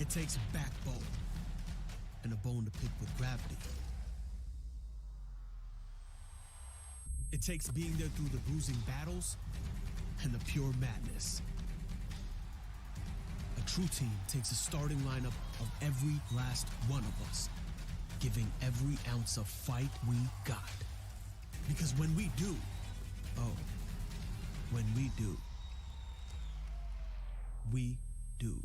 It takes a backbone and a bone to pick with gravity. It takes being there through the bruising battles and the pure madness. A true team takes a starting lineup of every last one of us, giving every ounce of fight we got. Because when we do, when we do, we do.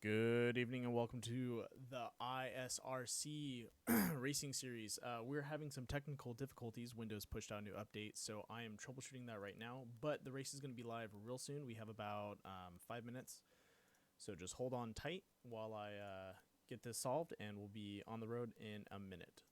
Good evening and welcome to the ISRC racing series. We're having some technical difficulties. Windows pushed out a new update, so I am troubleshooting that right now. But the race is going to be live real soon. We have about 5 minutes, so just hold on tight while I get this solved, and we'll be on the road in a minute.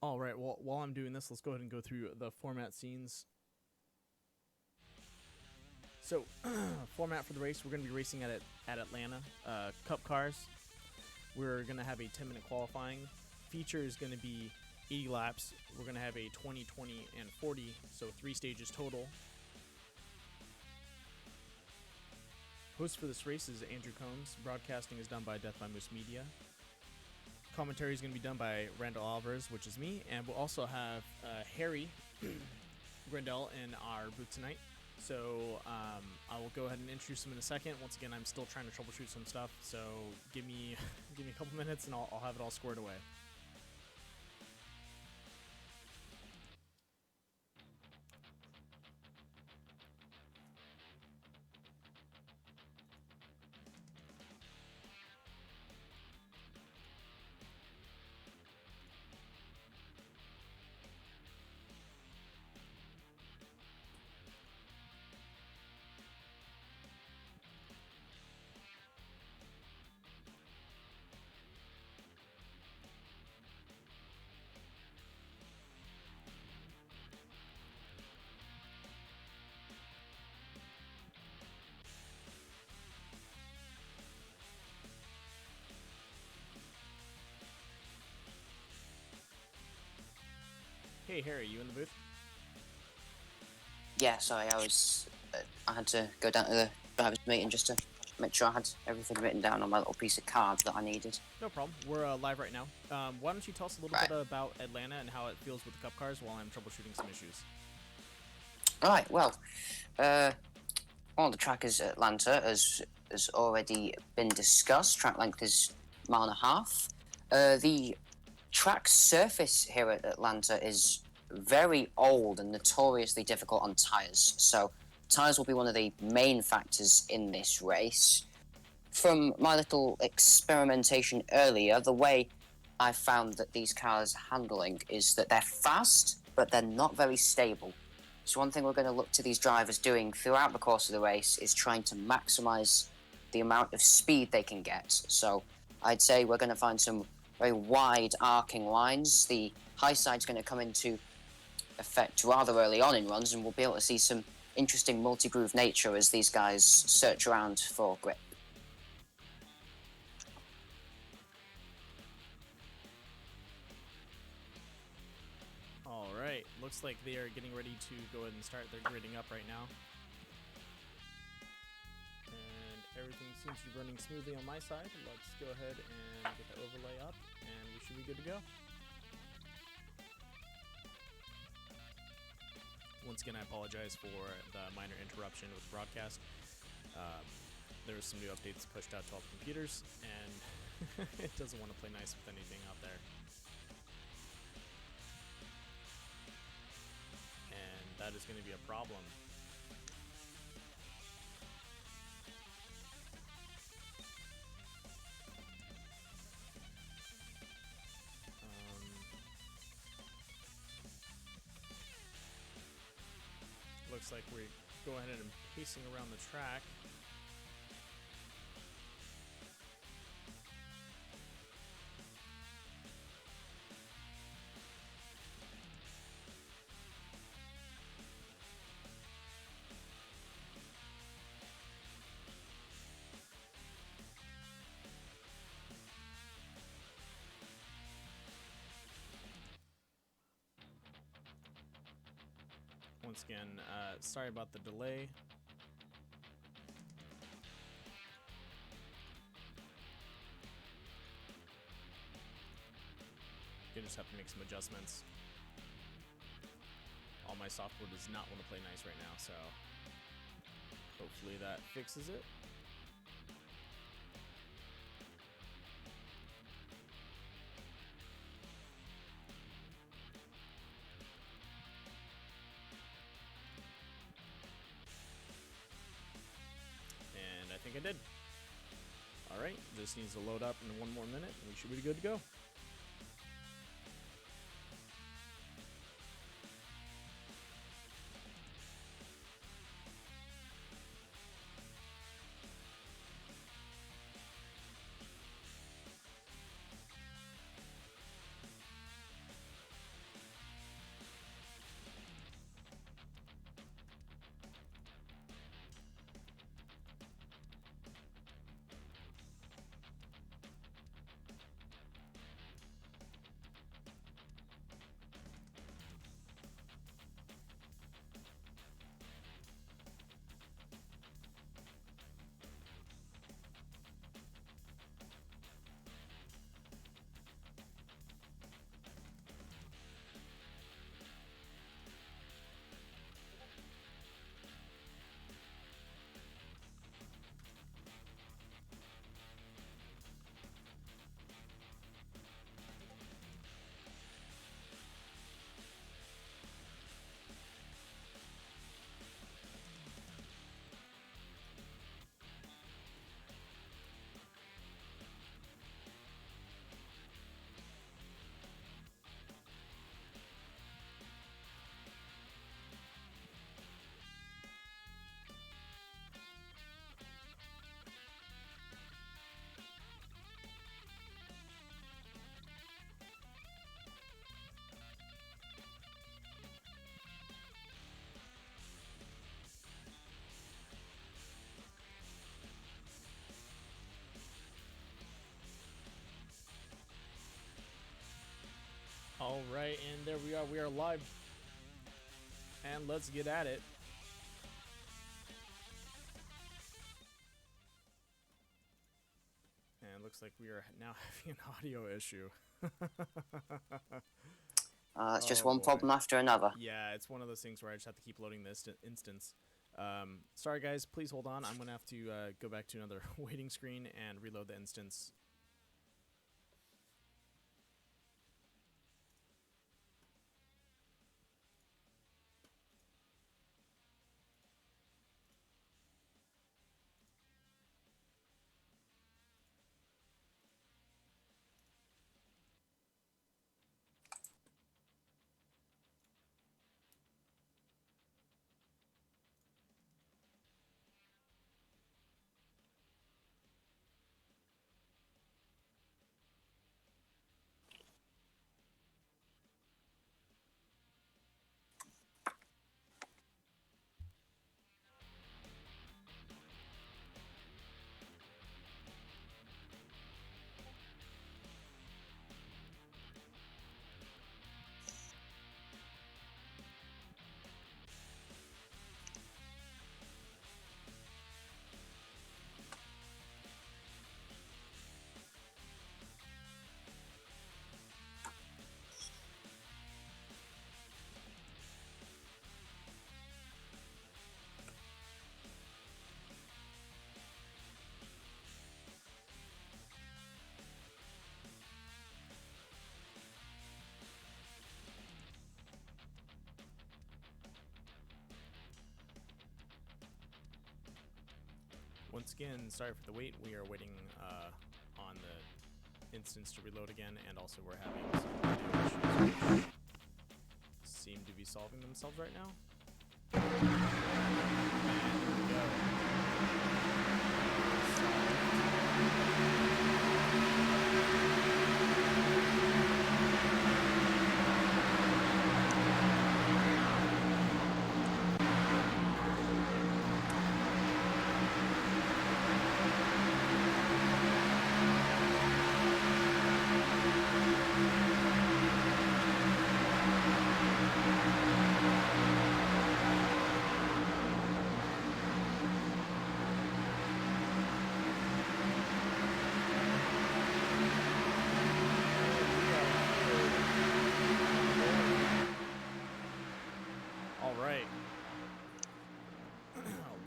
All right, well, while I'm doing this, let's go ahead and go through the format scenes. So, format for the race, we're going to be racing at Atlanta. Cup cars. We're going to have a 10-minute qualifying. Feature is going to be 80 laps. We're going to have a 20, 20, and 40, so 3 stages total. Host for this race is Andrew Combs. Broadcasting is done by Death by Moose Media. Commentary is going to be done by Randall, which is me, and we'll also have Harry Randall in our booth tonight. So I will go ahead and introduce him in a second. Once again, I'm still trying to troubleshoot some stuff, so give me a couple minutes and I'll have it all squared away. Hey Harry, you in the booth? Yeah, sorry, I had to go down to the driver's meeting just to make sure I had everything written down on my little piece of card that I needed. No problem. We're live right now. Why don't you tell us a little bit about Atlanta and how it feels with the Cup cars while I'm troubleshooting some issues? Right, well, one of the track is Atlanta, as has already been discussed. Track length is 1.5 miles. The track surface here at Atlanta is very old and notoriously difficult on tyres, so tyres will be one of the main factors in this race. From my little experimentation earlier, the way I found that these cars handling is that they're fast, but they're not very stable. So one thing we're going to look to these drivers doing throughout the course of the race is trying to maximise the amount of speed they can get. So I'd say we're going to find some very wide arcing lines. The high side's going to come into effect rather early on in runs, and we'll be able to see some interesting multi-groove nature as these guys search around for grip. Alright, looks like they are getting ready to go ahead and start their gridding up right now. And everything seems to be running smoothly on my side. Let's go ahead and get the overlay up, and we should be good to go. Once again, I apologize for the minor interruption with the broadcast. There was some new updates pushed out to all the computers, and it doesn't want to play nice with anything out there. And that is going to be a problem. Looks like we're going ahead and pacing around the track. Once again, sorry about the delay. You just have to make some adjustments. All my software does not want to play nice right now, so hopefully that fixes it. I think I did. Alright, just needs to load up in 1 more minute and we should be good to go. All right, and there we are. We are live. And let's get at it. And it looks like we are now having an audio issue. It's just one problem after another. Yeah, it's one of those things where I just have to keep loading this instance. Sorry, guys. Please hold on. I'm going to have to go back to another waiting screen and reload the instance. once again, sorry for the wait. We are waiting on the instance to reload again, and also we're having some video issues which seem to be solving themselves right now. And here we go.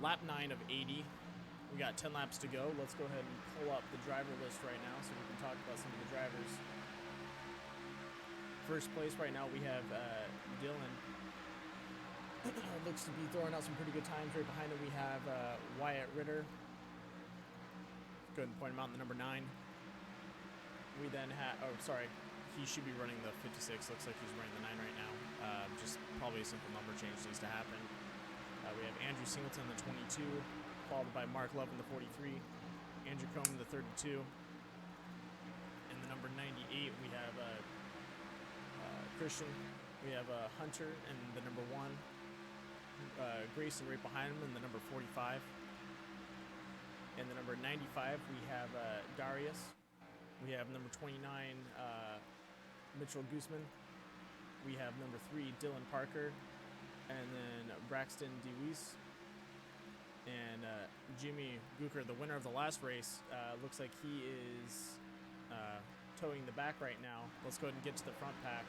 Lap 9 of 80. We got 10 laps to go. Let's go ahead and pull up the driver list right now so we can talk about some of the drivers. First place right now we have Dylan. Looks to be throwing out some pretty good times. Right behind him we have Wyatt Ritter. Go ahead and point him out in the number 9. We then have, oh sorry, he should be running the 56. Looks like he's running the 9 right now. Just probably a simple number change needs to happen. We have Andrew Singleton in the 22, followed by Mark Love in the 43, Andrew Combe in the 32. In the number 98, we have Christian. We have Hunter in the number 1. Grayson right behind him in the number 45. In the number 95, we have Darius. We have number 29, Mitchell Guzman. We have number 3, Dylan Parker. And then Braxton DeWeese and Jimmy Gooker, the winner of the last race, looks like he is towing the back right now. Let's go ahead and get to the front pack.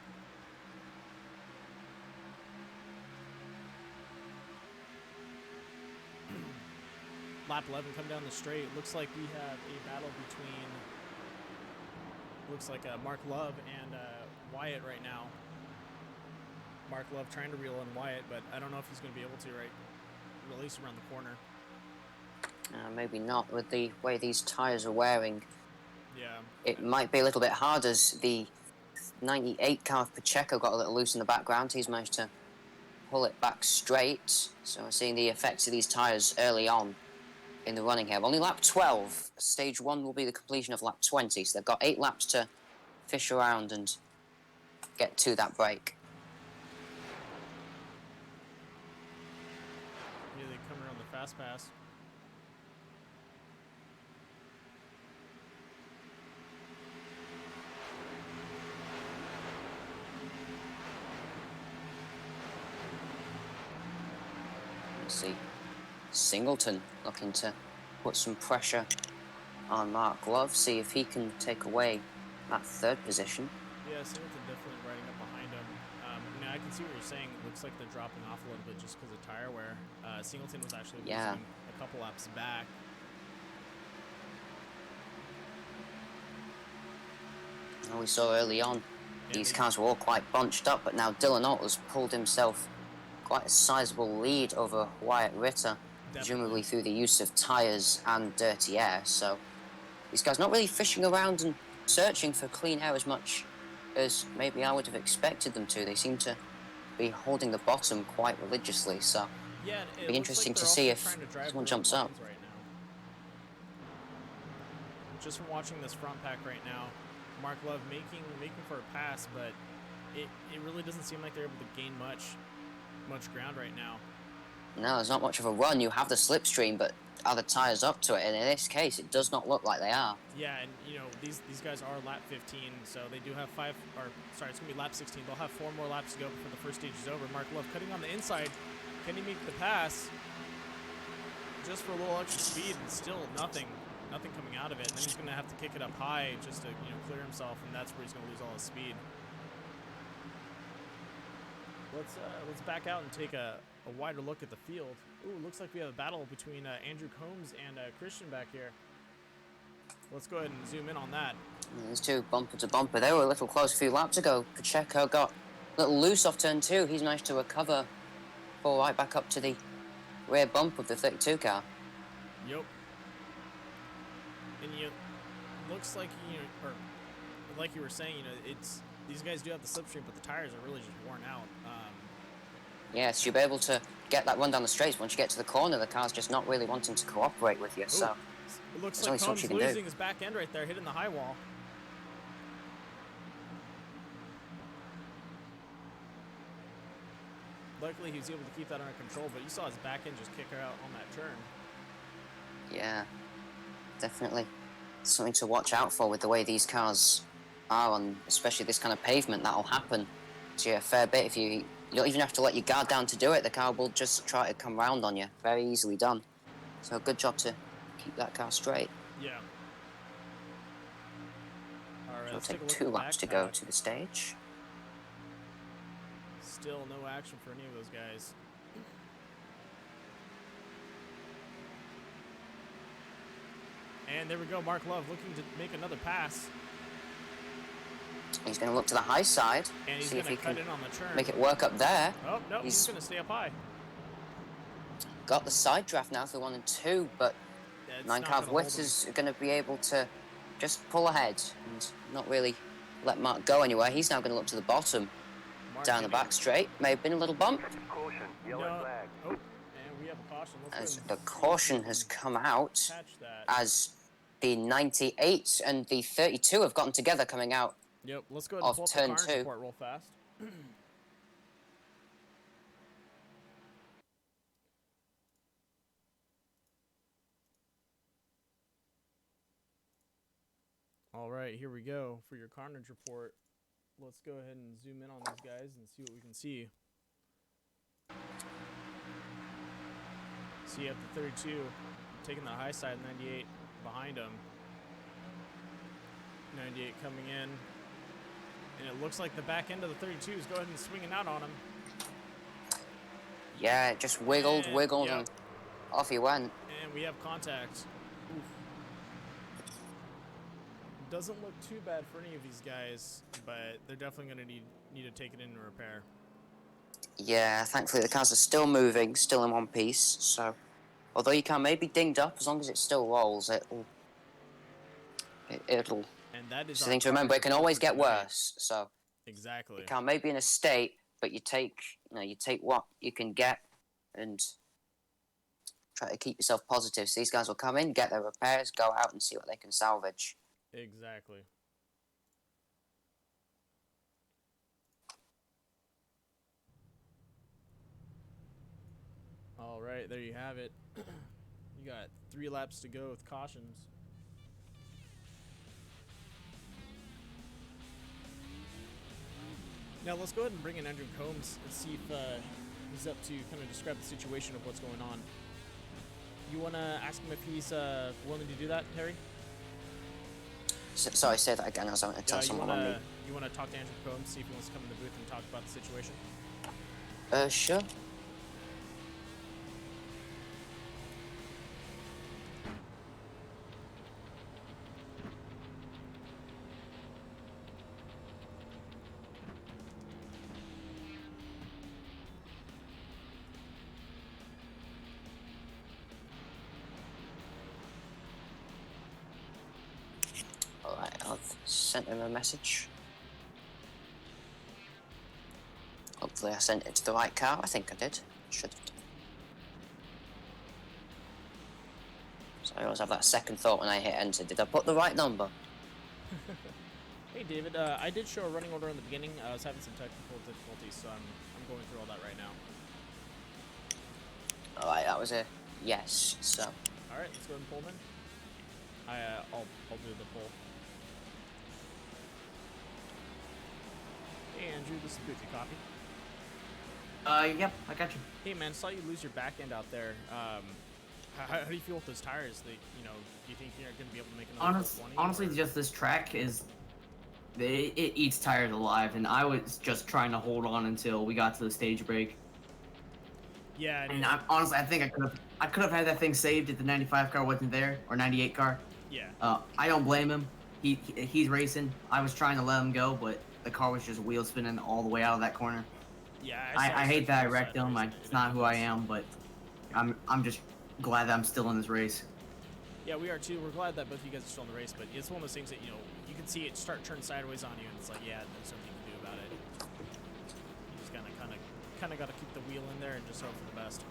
Lap 11 come down the straight. Looks like we have a battle between, looks like Mark Love and Wyatt right now. Mark Love trying to reel in Wyatt, but I don't know if he's going to be able to release around the corner. Maybe not with the way these tyres are wearing. Yeah. It might be a little bit hard as the 98 car of Pacheco got a little loose in the background. He's managed to pull it back straight. So we're seeing the effects of these tyres early on in the running here. Only lap 12. Stage 1 will be the completion of lap 20. So they've got 8 laps to fish around and get to that break. Fast pass. Let's see. Singleton looking to put some pressure on Mark Love, see if he can take away that 3rd position. Yeah, Singleton definitely riding up behind him. Now I can see what you're saying. It looks like they're dropping off a little bit just because of tire wear. Singleton was actually losing a couple laps back. Well, we saw early on, these cars were all quite bunched up, but now Dylan Alters pulled himself quite a sizable lead over Wyatt Ritter, presumably through the use of tyres and dirty air. So these guys not really fishing around and searching for clean air as much as maybe I would have expected them to. They seem to be holding the bottom quite religiously, so yeah, it'll be interesting to see if someone jumps up. Right now. Just from watching this front pack right now, Mark Love making for a pass, but it really doesn't seem like they're able to gain much ground right now. No, there's not much of a run. You have the slipstream, but are the tyres up to it? And in this case, it does not look like they are. Yeah, and you know, these guys are lap 15, so they do have it's going to be lap 16. They'll have 4 more laps to go before the first stage is over. Mark Love cutting on the inside. Can he make the pass? Just for a little extra speed, and still nothing coming out of it. And then he's going to have to kick it up high just to clear himself, and that's where he's going to lose all his speed. Let's back out and take a wider look at the field. Ooh, looks like we have a battle between Andrew Combs and Christian back here. Let's go ahead and zoom in on that. These two bumper to bumper. They were a little close a few laps ago. Pacheco got a little loose off turn 2. He's managed to recover, fall right back up to the rear bump of the 32 car. Yep. And looks like or like you were saying, it's these guys do have the slipstream, but the tires are really just worn out. Yes, you'll be able to get that run down the straights. Once you get to the corner, the car's just not really wanting to cooperate with you. So it looks there's like only so much Combs you can losing do. his back end right there, hitting the high wall. Luckily, he was able to keep that under control, but you saw his back end just kick her out on that turn. Yeah, definitely something to watch out for with the way these cars are on, especially this kind of pavement. That'll happen to you a fair bit if you don't even have to let your guard down to do it. The car will just try to come round on you. Very easily done. So good job to keep that car straight. Yeah. All right, So let's it'll take a take look 2 at laps to go to the stage. Still no action for any of those guys. And there we go, Mark Love looking to make another pass. He's going to look to the high side, And he's see if going he to cut can in on the turn. make it work up there. Oh, no, he's going to stay up high. Got the side draft now through 1 and 2, but Minecraft Wits is going to be able to just pull ahead and not really let Mark go anywhere. He's now going to look to the bottom, down the back straight. May have been a little bump. Caution, yellow flag. Oh, and we have a caution. As the caution has come out, Catch that. as the 98 and the 32 have gotten together coming out. Yep, let's go ahead and pull up the Carnage report real fast. All right, here we go for your Carnage report. Let's go ahead and zoom in on these guys and see what we can see. So you have the 32 taking the high side, 98 behind him. 98 coming in. And it looks like the back end of the 32 is going and swinging out on him. Yeah, it just wiggled, yep. and off he went. And we have contact. Oof. Doesn't look too bad for any of these guys, but they're definitely going to need to take it in and repair. Yeah, thankfully the cars are still moving, still in one piece. So, although your car may be dinged up, as long as it still rolls, it'll. And that is the thing to remember. It can always get worse. So exactly. The car may be in a state, but you take what you can get, and try to keep yourself positive. So these guys will come in, get their repairs, go out, and see what they can salvage. Exactly. All right, there you have it. You got 3 laps to go with cautions. Now let's go ahead and bring in Andrew Combs and see if he's up to kind of describe the situation of what's going on. You want to ask him if he's willing to do that, Harry? Sorry, say that again. I was going to tell someone on me. You want to talk to Andrew Combs, see if he wants to come in the booth and talk about the situation? Sure. Alright, I've sent him a message. Hopefully I sent it to the right car. I think I did. Should have done. So I always have that second thought when I hit enter. Did I put the right number? Hey David, I did show a running order in the beginning. I was having some technical difficulties, so I'm going through all that right now. Alright, that was a yes, so. Alright, let's go ahead and pull him in. I'll do the pull. Hey Andrew, this is Boothie Coffee. Yep, I got you. Hey man, saw you lose your back end out there. How do you feel with those tires? Do you think you're going to be able to make another 20? Honestly, just this track is, it eats tires alive, and I was just trying to hold on until we got to the stage break. Yeah, and honestly, I think I could have had that thing saved if the 95 car wasn't there, or 98 car. Yeah. I don't blame him. He's racing. I was trying to let him go, but the car was just wheel spinning all the way out of that corner. Yeah. I hate that I wrecked him. It's not who I am, but I'm just glad that I'm still in this race. Yeah, we are too. We're glad that both of you guys are still in the race, but it's one of those things that, you know, you can see it start turn sideways on you, and it's like, yeah, there's nothing you can do about it. You just kind of got to keep the wheel in there and just hope for the best.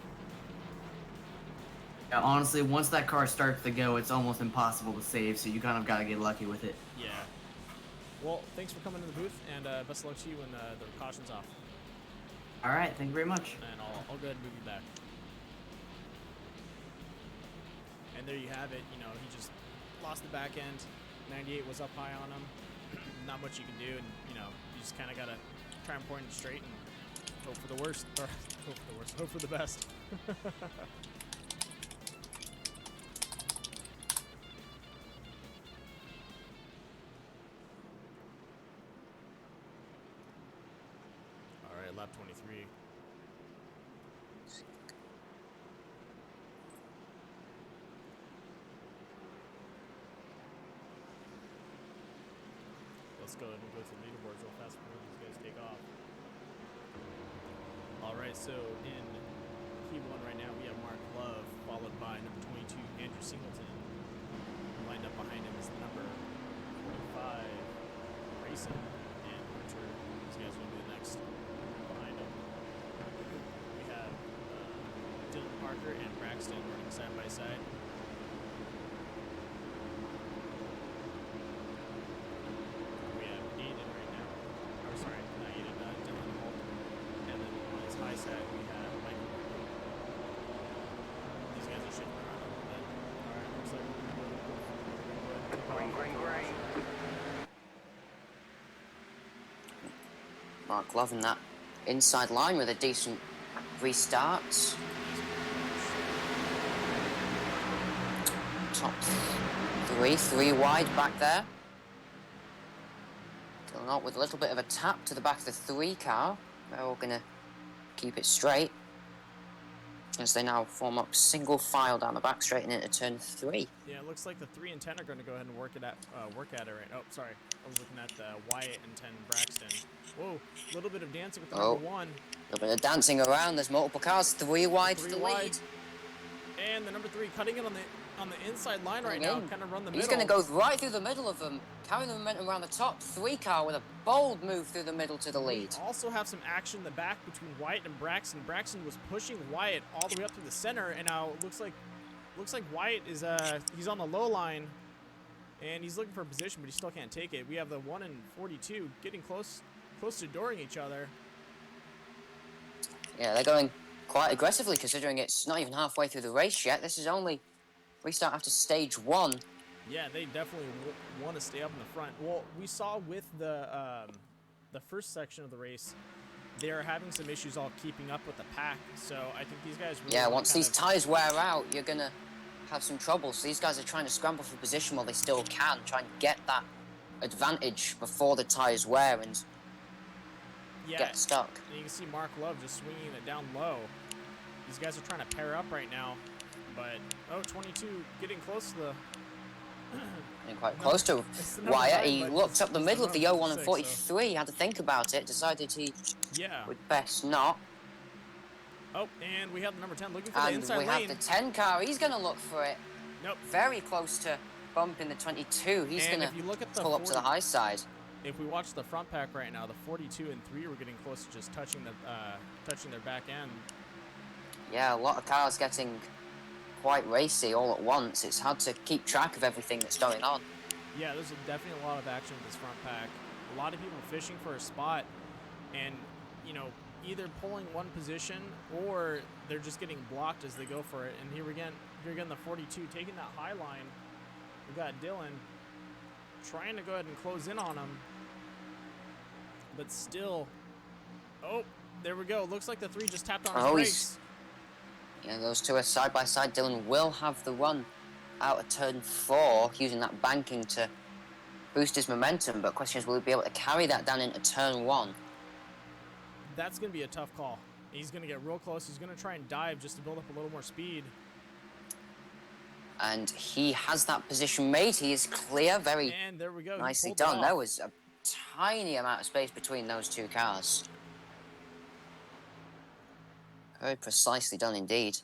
Yeah, honestly, once that car starts to go, it's almost impossible to save, so you kind of got to get lucky with it. Yeah. Well, thanks for coming to the booth, and best of luck to you when the caution's off. All right, thank you very much. And I'll go ahead and move you back. And there you have it. You know, he just lost the back end. 98 was up high on him. Not much you can do, and you know, you just kind of gotta try and point it straight and hope for the worst, or hope for the best. All right, lap 23. Let's go ahead and go through the leaderboards real fast before these guys take off. Alright, so in P1 right now we have Mark Love, followed by number 22, Andrew Singleton. Lined up behind him is the number 45, Grayson, and Hunter. These guys will be the next behind him. We have Dylan Parker and Braxton running side by side. Mark Love in that inside line with a decent restart. Top three wide back there. Going out with a little bit of a tap to the back of the 3 car. They're all going to keep it straight as they now form up single file down the back straight and into turn 3. Yeah, it looks like the 3 and 10 are going to go ahead and work at it right. Oh, sorry. I was looking at Wyatt and 10 Braxton. Whoa, a little bit of dancing with the number 1. A little bit of dancing around. There's multiple cars. 3 wide to the lead. And the number 3 cutting it on the inside line right now. Kind of run the middle. He's going to go right through the middle of them, carrying the momentum around the top. 3 car with a bold move through the middle to the lead. We also have some action in the back between Wyatt and Braxton. Braxton was pushing Wyatt all the way up through the center, and now it looks like Wyatt is he's on the low line, and he's looking for a position, but he still can't take it. We have the 1 and 42 getting close to dooring each other. Yeah, they're going quite aggressively considering it's not even halfway through the race yet. This is only restart after stage 1. Yeah, they definitely want to stay up in the front. Well, we saw with the first section of the race, they're having some issues all keeping up with the pack. So I think these guys really once these tires wear out, you're going to have some trouble. So these guys are trying to scramble for position while they still can, try and get that advantage before the tires wear and get stuck. And you can see Mark Love just swinging it down low. These guys are trying to pair up right now, but 22 getting close to the getting quite close to Wyatt. He looked up the middle of the 01 and 43, had to think about it, decided he would best not. Oh, and we have the number 10 looking for the inside lane. And we have the 10 car, he's going to look for it. Nope. Very close to bumping the 22. He's going to pull up to the high side. If we watch the front pack right now, the 42 and 3 were getting close to just touching their back end. Yeah, a lot of cars getting quite racy all at once. It's hard to keep track of everything that's going on. Yeah, there's definitely a lot of action with this front pack. A lot of people fishing for a spot, and you know, either pulling one position or they're just getting blocked as they go for it. And here again, the 42 taking that high line. We got Dylan trying to go ahead and close in on him, but still. Oh, there we go. Looks like the 3 just tapped on his brakes. Yeah, those two are side by side. Dylan will have the run out of turn 4, using that banking to boost his momentum. But the question is, will he be able to carry that down into turn 1? That's going to be a tough call. He's going to get real close. He's going to try and dive just to build up a little more speed. And he has that position made. He is clear. Very and there we go. Nicely done. There was a tiny amount of space between those 2 cars. Very precisely done indeed.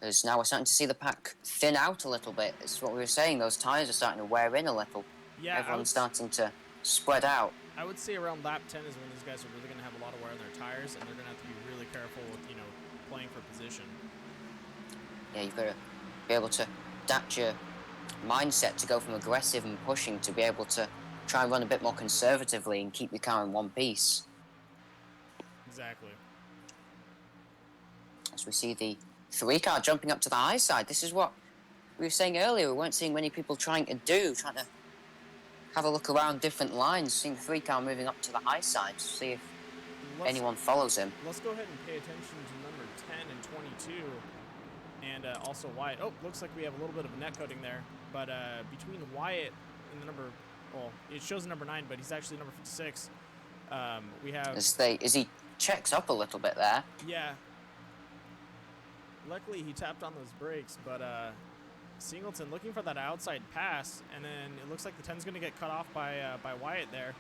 As now we're starting to see the pack thin out a little bit. It's what we were saying, those tyres are starting to wear in a little. Yeah, Everyone's starting to spread out. I would say around lap 10 is when these guys are really going to have a lot of wear on their tires, and they're going to have to be really careful with, playing for position. Yeah, you've got to be able to adapt your mindset to go from aggressive and pushing to be able to try and run a bit more conservatively and keep your car in one piece. Exactly. As we see the 3 car jumping up to the high side. This is what we were saying earlier. We weren't seeing many people trying to have a look around different lines, seeing the 3 car moving up to the high side to see if anyone follows him. Let's go ahead and pay attention to number 10 and 22. And also Wyatt. Oh, looks like we have a little bit of a net coding there. But between Wyatt and the number, well, it shows the number 9, but he's actually number 56. We have... As he checks up a little bit there. Yeah. Luckily, he tapped on those brakes, but Singleton looking for that outside pass, and then it looks like the 10's going to get cut off by Wyatt there.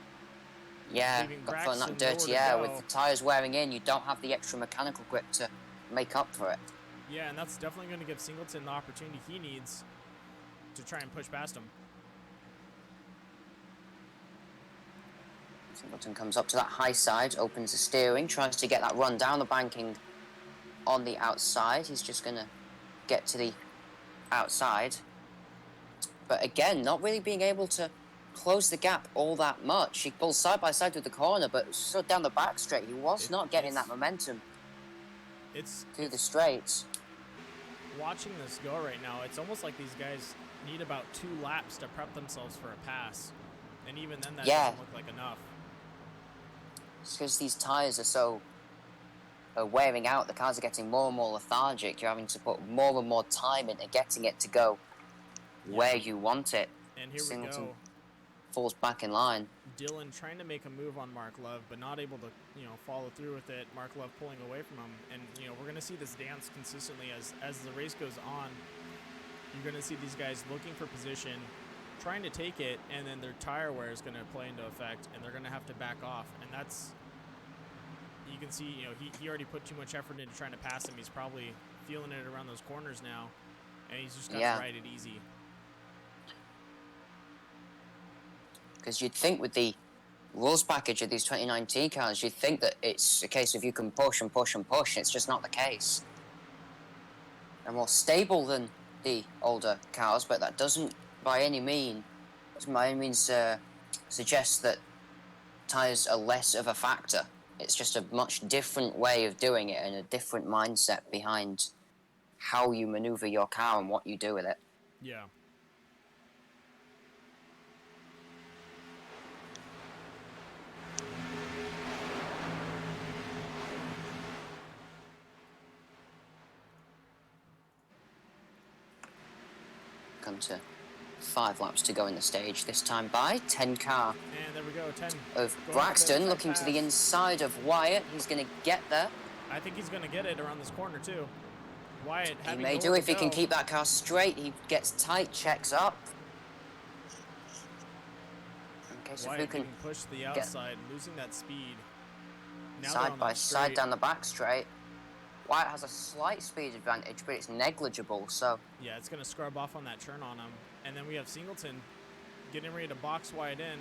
Yeah, got feeling that dirt. Yeah, with the tyres wearing in, you don't have the extra mechanical grip to make up for it. Yeah, and that's definitely going to give Singleton the opportunity he needs to try and push past him. Singleton comes up to that high side, opens the steering, tries to get that run down the banking on the outside. He's just going to get to the outside. But again, not really being able to close the gap all that much. He pulls side by side with the corner, but so down the back straight, he was not getting that momentum through the straights. Watching this go right now, it's almost like these guys need about 2 laps to prep themselves for a pass. And even then, that doesn't look like enough. It's because these tyres are so wearing out. The cars are getting more and more lethargic. You're having to put more and more time into getting it to go where you want it. And here Singleton we go. Falls back in line. Dylan trying to make a move on Mark Love, but not able to, follow through with it. Mark Love pulling away from him. And, we're going to see this dance consistently as the race goes on. You're going to see these guys looking for position, trying to take it, and then their tire wear is going to play into effect, and they're going to have to back off. And that's, you can see, he already put too much effort into trying to pass him. He's probably feeling it around those corners now, and he's just got to ride it easy. Because you'd think with the rules package of these 2019 cars, you'd think that it's a case of you can push and push and push. It's just not the case. They're more stable than the older cars, but that doesn't by any means suggest that tyres are less of a factor. It's just a much different way of doing it and a different mindset behind how you maneuver your car and what you do with it. Yeah. Come to 5 laps to go in the stage, this time by 10 car. And there we go, 10. Of Braxton looking to the inside of Wyatt. He's going to get there. I think he's going to get it around this corner too. Wyatt he may do if he can keep that car straight. He gets tight, checks up. In case of who can push the outside, losing that speed. Now side by side down the back straight. Wyatt has a slight speed advantage, but it's negligible, so... Yeah, it's going to scrub off on that turn on him. And then we have Singleton getting ready to box Wyatt in,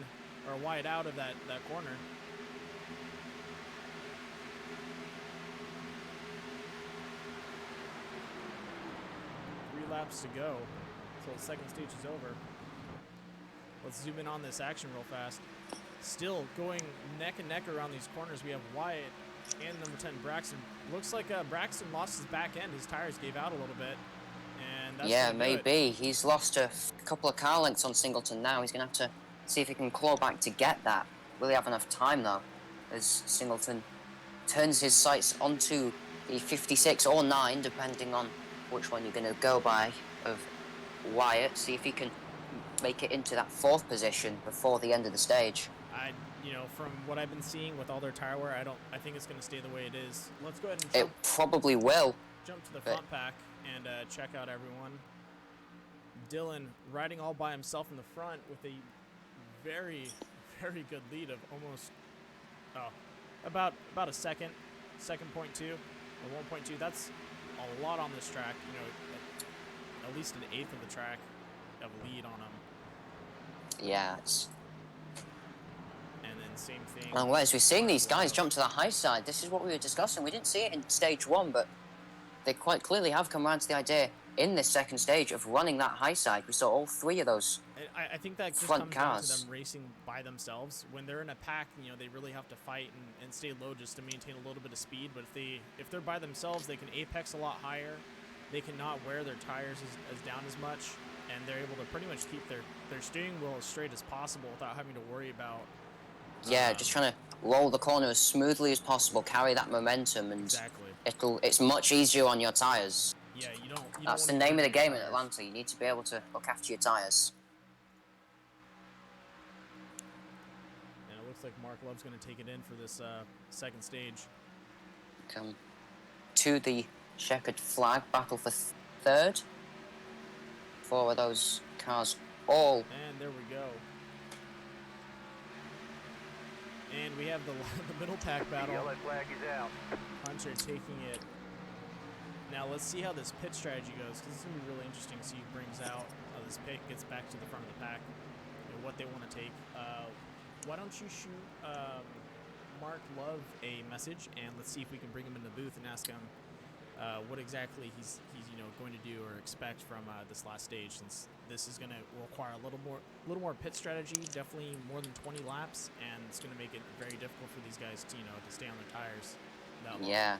or Wyatt out of that corner. Three laps to go until the second stage is over. Let's zoom in on this action real fast. Still going neck and neck around these corners. We have Wyatt and number 10, Braxton. Looks like Braxton lost his back end. His tires gave out a little bit. And that's maybe. He's lost a couple of car lengths on Singleton now. He's going to have to see if he can claw back to get that. Will he have enough time, though? As Singleton turns his sights onto the 56 or 9, depending on which one you're going to go by, of Wyatt. See if he can make it into that 4th position before the end of the stage. From what I've been seeing with all their tire wear, I think it's going to stay the way it is. Let's go ahead and jump. It probably will. Jump to the front pack and check out everyone. Dylan riding all by himself in the front with a very, very good lead of almost, about a second, 2.2 or 1.2. That's a lot on this track. You know, at least an eighth of the track of lead on them. Yeah, it's... And then same thing. And whereas we're seeing these Mark guys Love. jump to the high side, this is what we were discussing. We didn't see it in stage 1, but they quite clearly have come around to the idea in this second stage of running that high side. We saw all 3 of those. I think that just front comes down to cars. them racing by themselves. When they're in a pack, you know, they really have to fight and stay low just to maintain a little bit of speed. But if they're by themselves, they can apex a lot higher. They cannot wear their tires as down as much, and they're able to pretty much keep their steering wheel as straight as possible without having to worry about. Yeah, just trying to roll the corner as smoothly as possible, carry that momentum, and Exactly. it's much easier on your tires. Yeah, you don't. That's the wanna name of the burn your game in tires. Atlanta. You need to be able to look after your tires. And it looks like Mark Love's going to take it in for this second stage. Come to the checkered flag battle for third. 4 of those cars all. And there we go. And we have the middle pack The battle. yellow flag is out. Hunter taking it. Now let's see how this pit strategy goes, because it's going to be really interesting to see who brings out how this pit gets back to the front of the pack, and what they want to take. Why don't you shoot Mark Love a message, and let's see if we can bring him in the booth and ask him what exactly he's going to do or expect from this last stage, since this is going to require a little more pit strategy, definitely more than 20 laps, and it's going to make it very difficult for these guys to to stay on their tires that long. Yeah.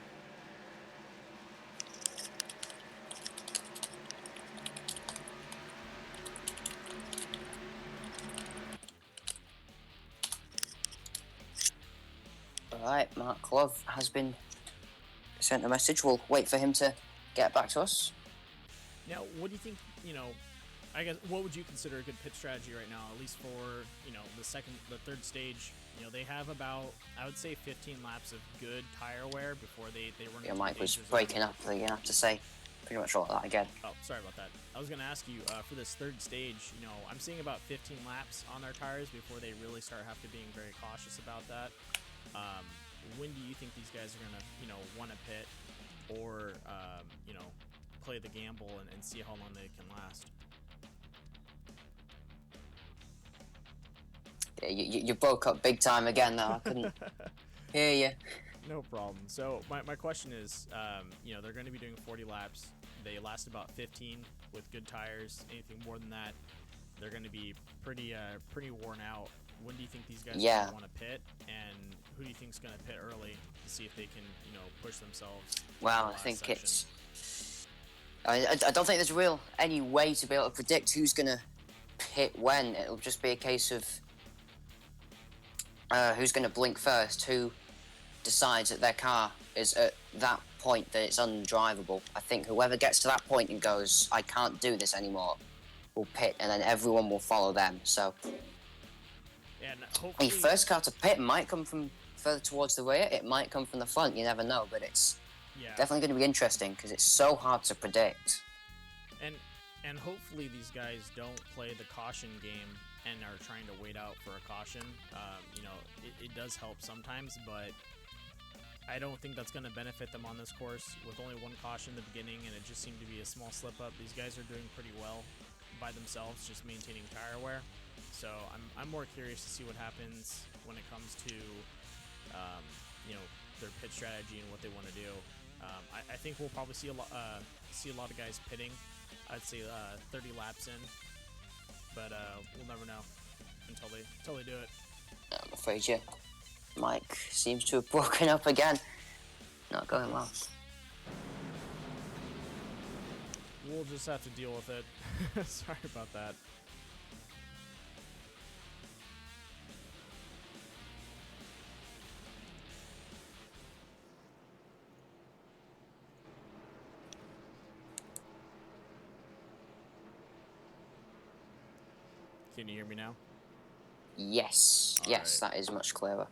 Alright, Mark Love has been sent a message. We'll wait for him to get back to us. Now, what do you think, I guess, what would you consider a good pit strategy right now, at least for, the third stage? They have about, I would say, 15 laps of good tire wear before they run Your into mic the was danger zone. breaking up, so you're gonna have to say pretty much all of that again. Oh, sorry about that. I was going to ask you, for this third stage, I'm seeing about 15 laps on their tires before they really start being very cautious about that. When do you think these guys are going to, want to pit or, play the gamble and see how long they can last? Yeah, you broke up big time again though. I couldn't hear you. No problem. So my question is, they're going to be doing 40 laps. They last about 15 with good tires. Anything more than that, they're going to be pretty worn out. When do you think these guys want to pit, and who do you think is going to pit early to see if they can, push themselves? Well, I think it's... I don't think there's any way to be able to predict who's going to pit when. It'll just be a case of who's going to blink first, who decides that their car is at that point that it's undrivable. I think whoever gets to that point and goes, I can't do this anymore, will pit, and then everyone will follow them. So And hopefully, the first car to pit might come from further towards the rear, it might come from the front, you never know, but it's definitely going to be interesting because it's so hard to predict. And hopefully these guys don't play the caution game and are trying to wait out for a caution. It does help sometimes, but I don't think that's going to benefit them on this course with only one caution in the beginning, and it just seemed to be a small slip up. These guys are doing pretty well by themselves, just maintaining tire wear. So I'm more curious to see what happens when it comes to their pit strategy and what they want to do. I think we'll probably see a lot of guys pitting. I'd say 30 laps in, but we'll never know until they do it. I'm afraid your mic seems to have broken up again. Not going well. We'll just have to deal with it. Sorry about that. Can you hear me now? Yes, All yes, right. that is much clearer.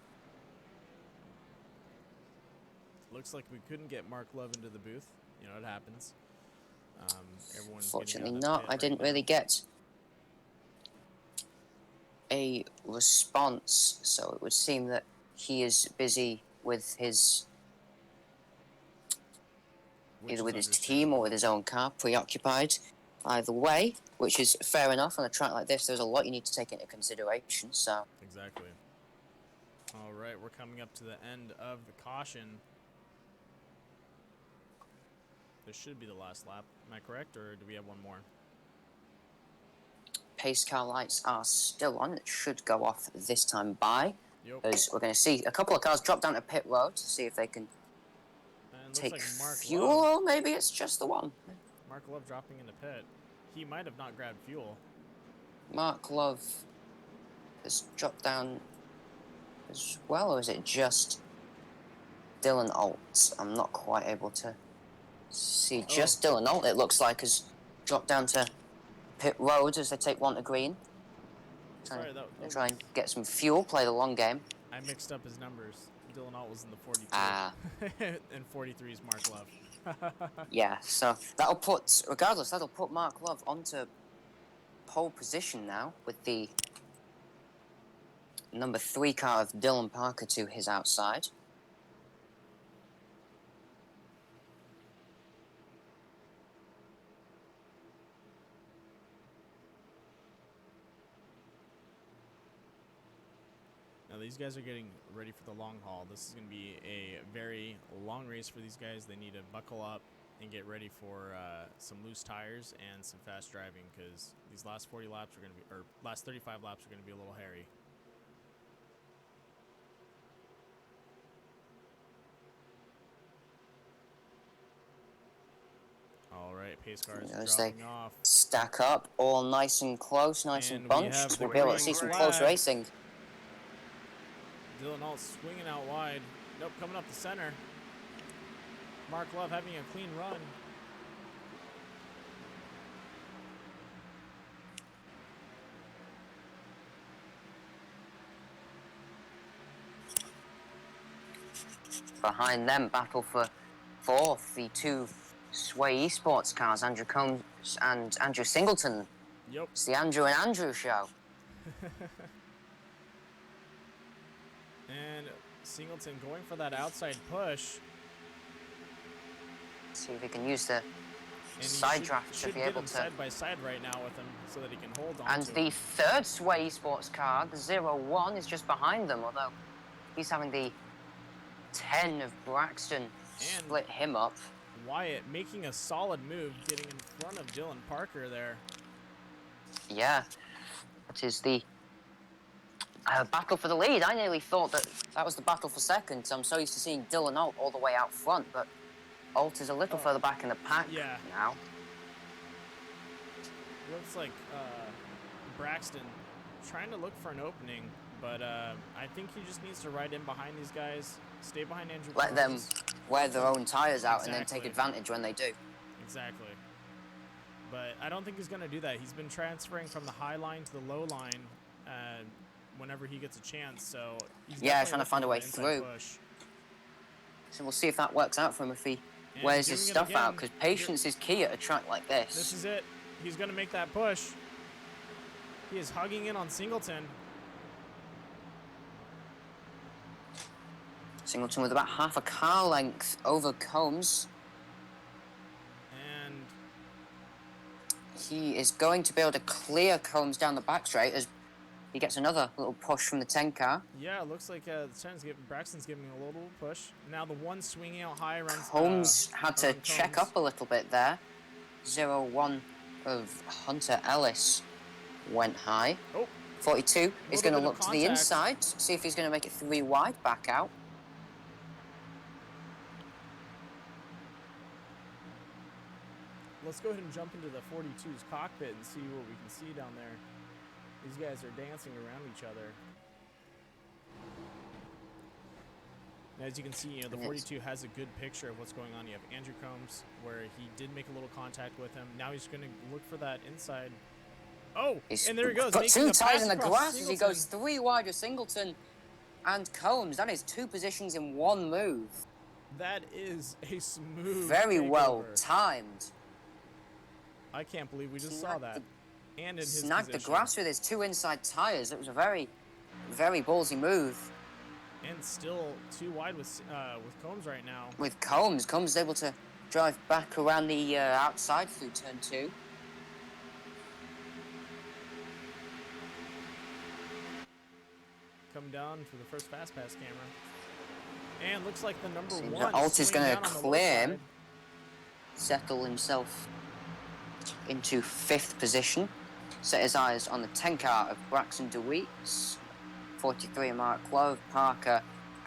Looks like we couldn't get Mark Love into the booth. It happens. Everyone's Fortunately getting out not. of I pit didn't right really now. get a response, so it would seem that he is busy with his Which either is with his team or with his own car, preoccupied. Either way, which is fair enough. On a track like this, there's a lot you need to take into consideration. So Exactly. All right, we're coming up to the end of the caution. This should be the last lap. Am I correct, or do we have one more? pace car lights are still on. It should go off this time by. Yep. As we're going to see a couple of cars drop down to pit road to see if they can And take looks like Mark fuel, Love. or maybe it's just the one. Mark Love dropping into pit. He might have not grabbed fuel. Mark Love has dropped down as well, or is it just Dylan Alt? I'm not quite able to see. Just Dylan Alt, it looks like, has dropped down to pit road as they take one to green. Sorry, They're trying to get some fuel, play the long game. I mixed up his numbers. Dylan Alt was in the 42. Ah. And 43 is Mark Love. Yeah, so that'll put, regardless, that'll put Mark Love onto pole position now with the number 3 car of Dylan Parker to his outside. Now these guys are getting ready for the long haul. This is going to be a very long race for these guys. They need to buckle up and get ready for some loose tires and some fast driving, because these last 40 laps are going to be, or last 35 laps are going to be a little hairy. All right, pace cars As dropping they off. stack up, all nice and close, nice and And we have bunched. the We'll be able to green see some flag. close racing. Dylan Alt swinging out wide. Nope, coming up the center. Mark Love having a clean run. Behind them, battle for fourth, the 2 Sway Esports cars, Andrew Combs and Andrew Singleton. Yep. It's the Andrew and Andrew show. And Singleton going for that outside push. See if he can use the And he side draft to should be get able him to. side by side right now with him so that he can hold on And to the him. 3rd Sway Esports car, the 01, is just behind them, although he's having the 10 of Braxton split him up. Wyatt making a solid move, getting in front of Dylan Parker there. Yeah, it is the battle for the lead. I nearly thought that was the battle for second. I'm so used to seeing Dylan Alt all the way out front, but Alt is a little further back in the pack now. Looks like Braxton trying to look for an opening, but I think he just needs to ride in behind these guys, stay behind Andrew. Let them Combs. wear their own tires out and then Exactly. take advantage when they do. Exactly. But I don't think he's going to do that. He's been transferring from the high line to the low line whenever he gets a chance. So he's definitely trying to find a way looking for an inside through. push. So we'll see if that works out for him if he And wears his doing it stuff out, again. because patience is key at a track like This this. is it. He's going to make that push. He is hugging in on Singleton. Singleton with about half a car length over Combs. And He is going to be able to clear Combs down the back straight as he gets another little push from the 10 car. yeah, it looks like Braxton's giving a little push. Now the one swinging out high runs. Combs had to around check Combs. up a little bit there. 01 of Hunter Ellis went high. Oh, 42 is Little going to bit of look to the contact. inside, see if he's going to make it 3 wide back out. let's go ahead and jump into the 42's cockpit and see what we can see down there. These guys are dancing around each other. And as you can see, the 42 has a good picture of what's going on. You have Andrew Combs, where he did make a little contact with him. Now he's going to look for that inside. Oh, He's and there he goes. got making 2 the tires pass in the across grass as he goes Singleton. 3 wide with Singleton and Combs. That is 2 positions in 1 move. That is a smooth Very well takeover. timed. I can't believe we just saw that. And in his Snagged the position. grass with his 2 inside tires. It was a very, very ballsy move. And still too wide with Combs right now. With Combs is able to drive back around the outside through turn 2. Coming down for the first fast pass camera. And looks like the number Seems 1 that Alt is swinging going down to on the low clear side. him, settle himself into 5th position, set his eyes on the 10 car of Braxton DeWeeks, 43 Mark Love, Parker,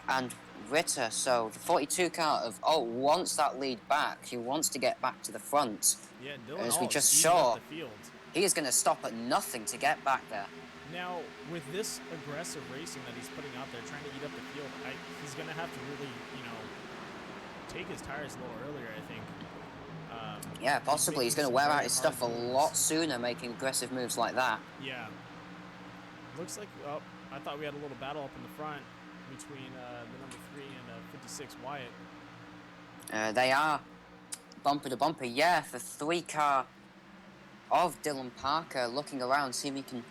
and Ritter. So the 42 car of Alt wants that lead back. He wants to get back to the front. Yeah, Dylan As we Alt just is eating up saw, the field. he is going to stop at nothing to get back there. Now, with this aggressive racing that he's putting out there, trying to eat up the field, he's going to have to really, take his tires a little earlier, I think. Yeah, possibly. He's going to wear out his stuff a lot sooner, making aggressive moves like that. Yeah. Looks like, I thought we had a little battle up in the front between the number 3 and 56 Wyatt. They are bumper to bumper. Yeah, the 3 car of Dylan Parker looking around, see if he can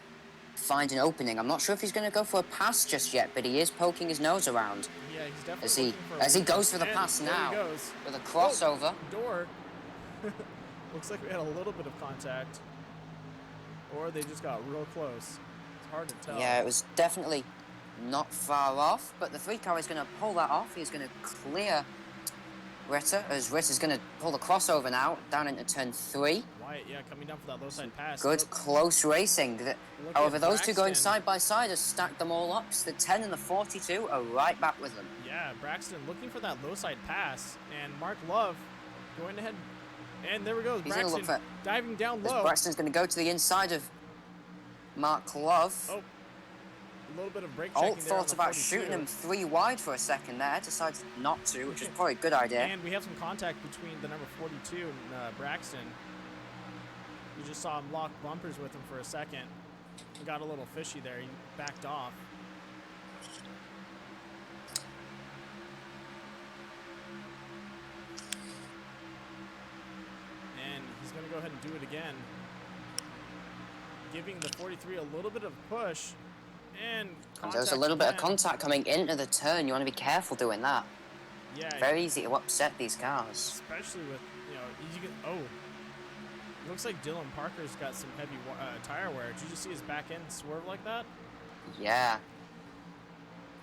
find an opening. I'm not sure if he's going to go for a pass just yet, but he is poking his nose around. Yeah, he's definitely as he goes for the pass there now he goes. with a crossover. Door. Looks like we had a little bit of contact, or they just got real close. It's hard to tell. Yeah, it was definitely not far off, but the 3 car is going to pull that off. He's going to clear Ritter, as Ritter's going to pull the crossover now down into turn 3. Wyatt, yeah, coming down for that low side pass. Good close racing. However, those two going Braxton. side by side has stacked them all up. So the 10 and the 42 are right back with them. Yeah, Braxton looking for that low side pass, and Mark Love going ahead, and there we go. He's going to Braxton look for diving down low. Braxton's going to go to the inside of Mark Love. Oh, a little bit of brake checking Alt there on thought the about 42. shooting him 3 wide for a second there, decided not to, which is probably a good idea. And we have some contact between the number 42 and Braxton. We just saw him lock bumpers with him for a second. He got a little fishy there. He backed off. And he's going to go ahead and do it again. Giving the 43 a little bit of push. And There's a little bit of contact coming into the turn. You want to be careful doing that. Yeah. Very easy to upset these cars. Especially with, you can, looks like Dylan Parker's got some heavy tire wear. Did you just see his back end swerve like that? Yeah.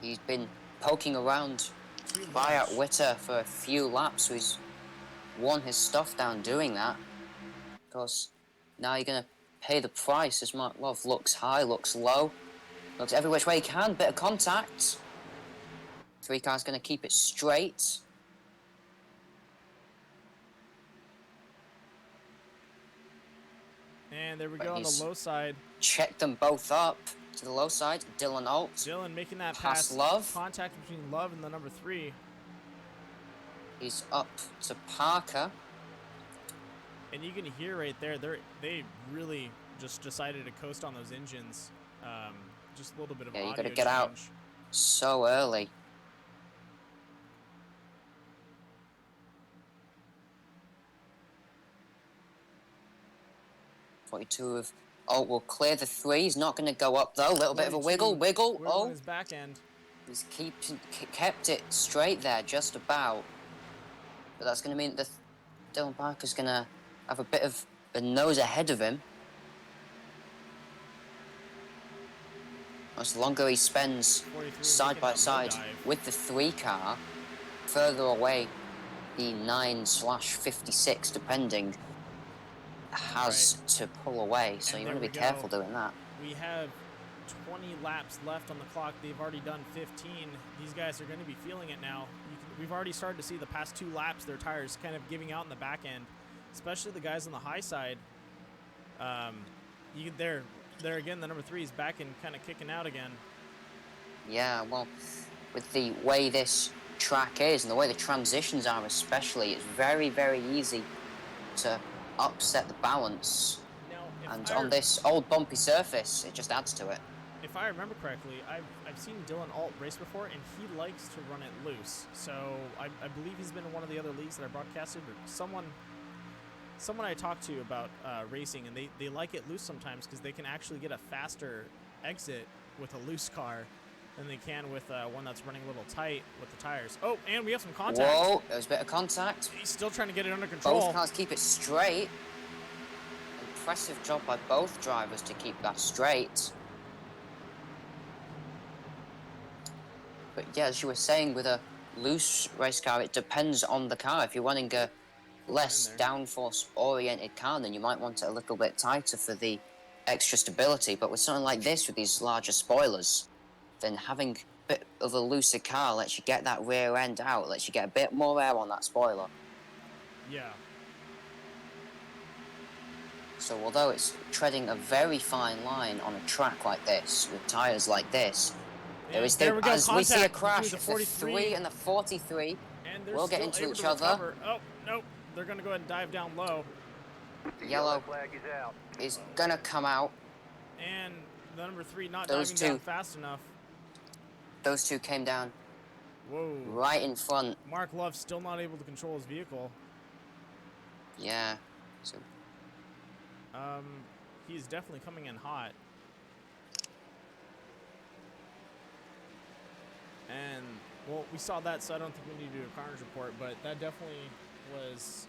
He's been poking around Wyatt Witter for a few laps, so he's worn his stuff down doing that. Of course, now you're going to pay the price as Mark Love looks high, looks low, looks every which way he can. Bit of contact. 3 cars going to keep it straight. And there we go on the low side. Check them both up to the low side. Dylan Alt. Dylan making that Past pass. Love. Contact between Love and the number 3. He's up to Parker. And you can hear right there, they really just decided to coast on those engines. Just a little bit of audio you got to get out change. so early. .42 of Alt will clear the 3. He's not going to go up though. A little bit of a wiggle. On his back end. He's kept it straight there, just about. But that's going to mean that Dylan Parker's going to have a bit of a nose ahead of him. As longer he spends side by side with the 3 car, further away the 9/56, depending, has to pull away. So you want to be careful doing that. We have 20 laps left on the clock. They've already done 15. These guys are going to be feeling it now. We've already started to see the past 2 laps, their tires kind of giving out in the back end, especially the guys on the high side. There again, the number 3 is back and kind of kicking out again. Yeah, well, with the way this track is and the way the transitions are especially, it's very, very easy to upset the balance. Now, and on this old bumpy surface, it just adds to it. If I remember correctly, I've seen Dylan Alt race before, and he likes to run it loose. So I believe he's been in one of the other leagues that I broadcasted, or someone I talked to about racing, and they like it loose sometimes because they can actually get a faster exit with a loose car than they can with one that's running a little tight with the tires. Oh, and we have some contact. Whoa, there's a bit of contact. He's still trying to get it under control. Both cars keep it straight. Impressive job by both drivers to keep that straight. But yeah, as you were saying, with a loose race car, it depends on the car. If you're running a less downforce-oriented car, then you might want it a little bit tighter for the extra stability. But with something like this, with these larger spoilers, then having a bit of a looser car lets you get that rear end out, lets you get a bit more air on that spoiler. Yeah. So although it's treading a very fine line on a track like this, with tyres like this, there is there we go, as we see a contact crash, between the the 3 and the 43 and they're will get still into able each to other. recover. Oh, nope. They're going to go ahead and dive down low. The Yellow flag is out. is gonna come out. And the number 3 not Those diving down two. fast enough. Those two came down Whoa. right in front. Mark Love still not able to control his vehicle. Yeah. So He's definitely coming in hot. And, well, we saw that, so I don't think we need to do a carnage report, but that definitely was,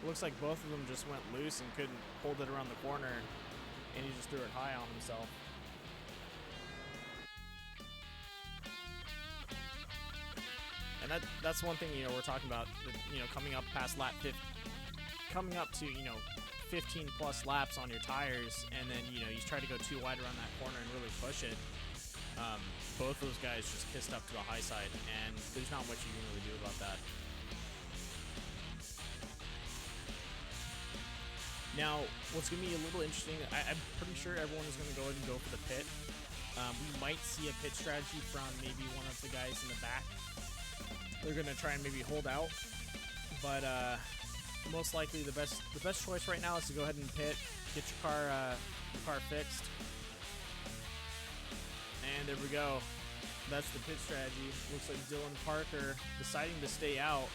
looks like both of them just went loose and couldn't hold it around the corner, and he just threw it high on himself. And that's one thing, you know, we're talking about, you know, coming up past lap 50, coming up to, you know, 15 plus laps on your tires, and then, you know, you try to go too wide around that corner and really push it. Both those guys just kissed up to the high side, and there's not much you can really do about that. Now, what's going to be a little interesting, I'm pretty sure everyone is going to go ahead and go for the pit. We might see a pit strategy from maybe one of the guys in the back. They're going to try and maybe hold out, but most likely the best choice right now is to go ahead and pit, get your car fixed. And there we go. That's the pit strategy. Looks like Dylan Parker deciding to stay out.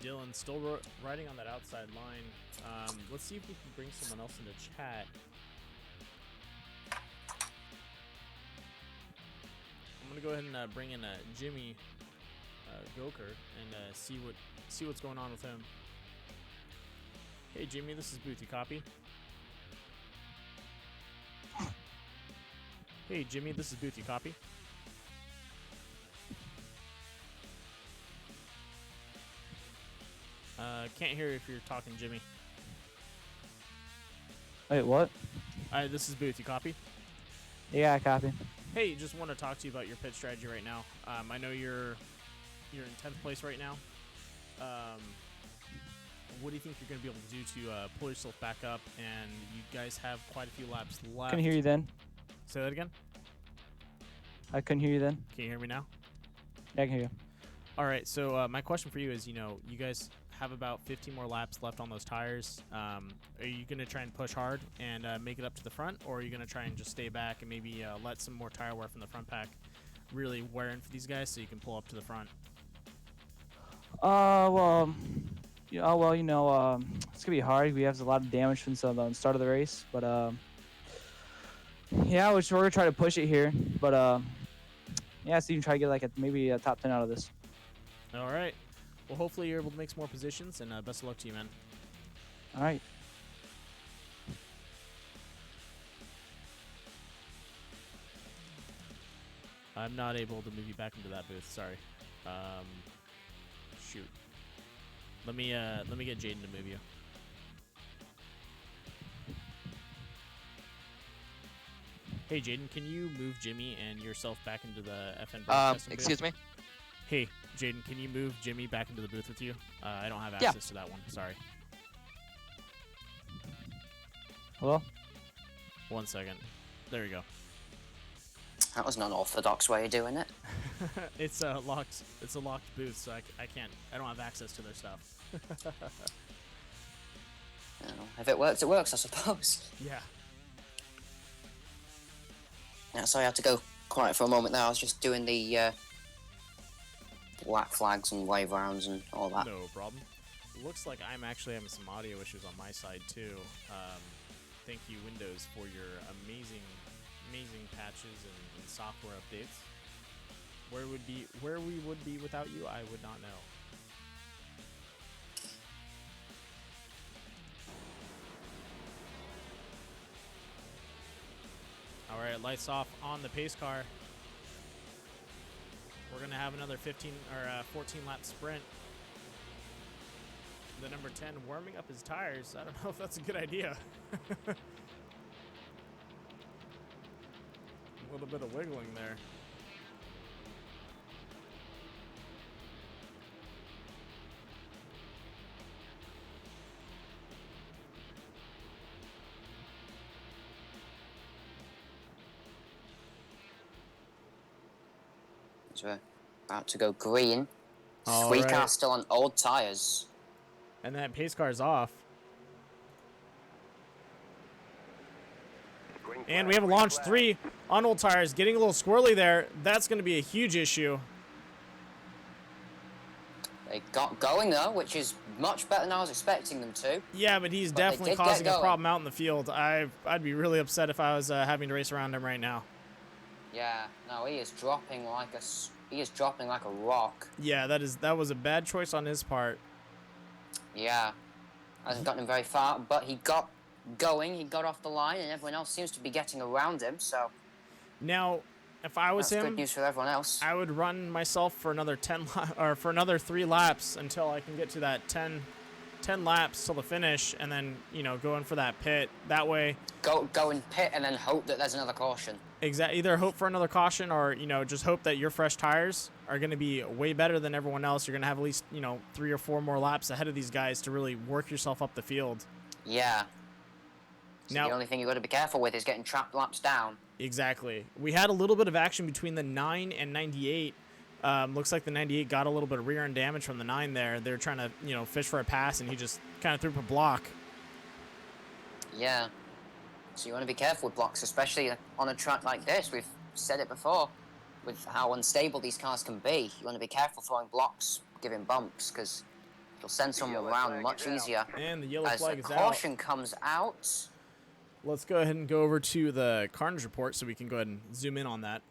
Dylan still riding on that outside line. Let's see if we can bring someone else into chat. I'm gonna go ahead and bring in Jimmy Goker and see what's going on with him. Hey Jimmy, this is Booth. You copy? Hey Jimmy, this is Booth. You copy? Can't hear if you're talking, Jimmy. Wait, what? This is Booth. You copy? Yeah, I copy. Hey, just want to talk to you about your pit strategy right now. I know you're in 10th place right now. What do you think you're going to be able to do to pull yourself back up? And you guys have quite a few laps left. Couldn't hear you then. Say that again? I couldn't hear you then. Can you hear me now? Yeah, I can hear you. All right, so my question for you is, you know, you guys have about 15 more laps left on those tires. Are you going to try and push hard and make it up to the front, or are you going to try and just stay back and maybe let some more tire wear from the front pack really wear in for these guys so you can pull up to the front? Well, yeah, well, you know, it's gonna be hard. We have a lot of damage from the start of the race, but yeah, we're gonna try to push it here, but yeah, so you can try to get like maybe a top 10 out of this. All right. Well, hopefully you're able to make some more positions, and best of luck to you, man. All right. I'm not able to move you back into that booth. Sorry. Shoot. Let me get Jaden to move you. Hey, Jaden, can you move Jimmy and yourself back into the FN broadcasting booth? Excuse me? Hey, Jaden, can you move Jimmy back into the booth with you? I don't have access to that one. Sorry. Hello? 1 second. There you go. That was an unorthodox way of doing it. It's a locked booth, so I don't have access to their stuff. You know, if it works, I suppose. Yeah. Yeah, so I had to go quiet for a moment there. I was just doing the black flags and wave rounds and all that. No problem. Looks like I'm actually having some audio issues on my side too. Thank you, Windows, for your amazing patches and software updates. Where we would be without you, I would not know. All right, lights off on the pace car. We're gonna have another 14 lap sprint. The number 10 warming up his tires. I don't know if that's a good idea. A little bit of wiggling there. So we're about to go green. All 3 right. cars still on old tires. And that pace car's off. Green And flag, we have a green launch flag. 3 on old tires. Getting a little squirrely there. That's going to be a huge issue. They got going though, which is much better than I was expecting them to. Yeah, but he's But they definitely did get causing a going. problem out in the field. I'd be really upset if I was having to race around him right now. Yeah, no, he is dropping like a rock. Yeah, that was a bad choice on his part. Yeah, hasn't gotten him very far, but he got going. He got off the line, and everyone else seems to be getting around him. So Now, if I was that's him, good news for everyone else. I would run myself for another 10 or for another 3 laps until I can get to that 10 laps till the finish, and then go in for that pit. That way, Go and pit, and then hope that there's another caution. either hope for another caution or just hope that your fresh tires are going to be way better than everyone else. You're going to have at least 3 or 4 more laps ahead of these guys to really work yourself up the field. Yeah. So Now, the only thing you got to be careful with is getting trapped laps down. exactly. We had a little bit of action between the 9 and 98. Looks like the 98 got a little bit of rear end damage from the 9 there. They were trying to, fish for a pass, and he just kind of threw up a block. Yeah. So you want to be careful with blocks, especially on a track like this. We've said it before, with how unstable these cars can be. You want to be careful throwing blocks, giving bumps, because it'll send someone yellow around flag much is out. easier. And the yellow As flag the is out. caution comes out. Let's go ahead and go over to the carnage report so we can go ahead and zoom in on that.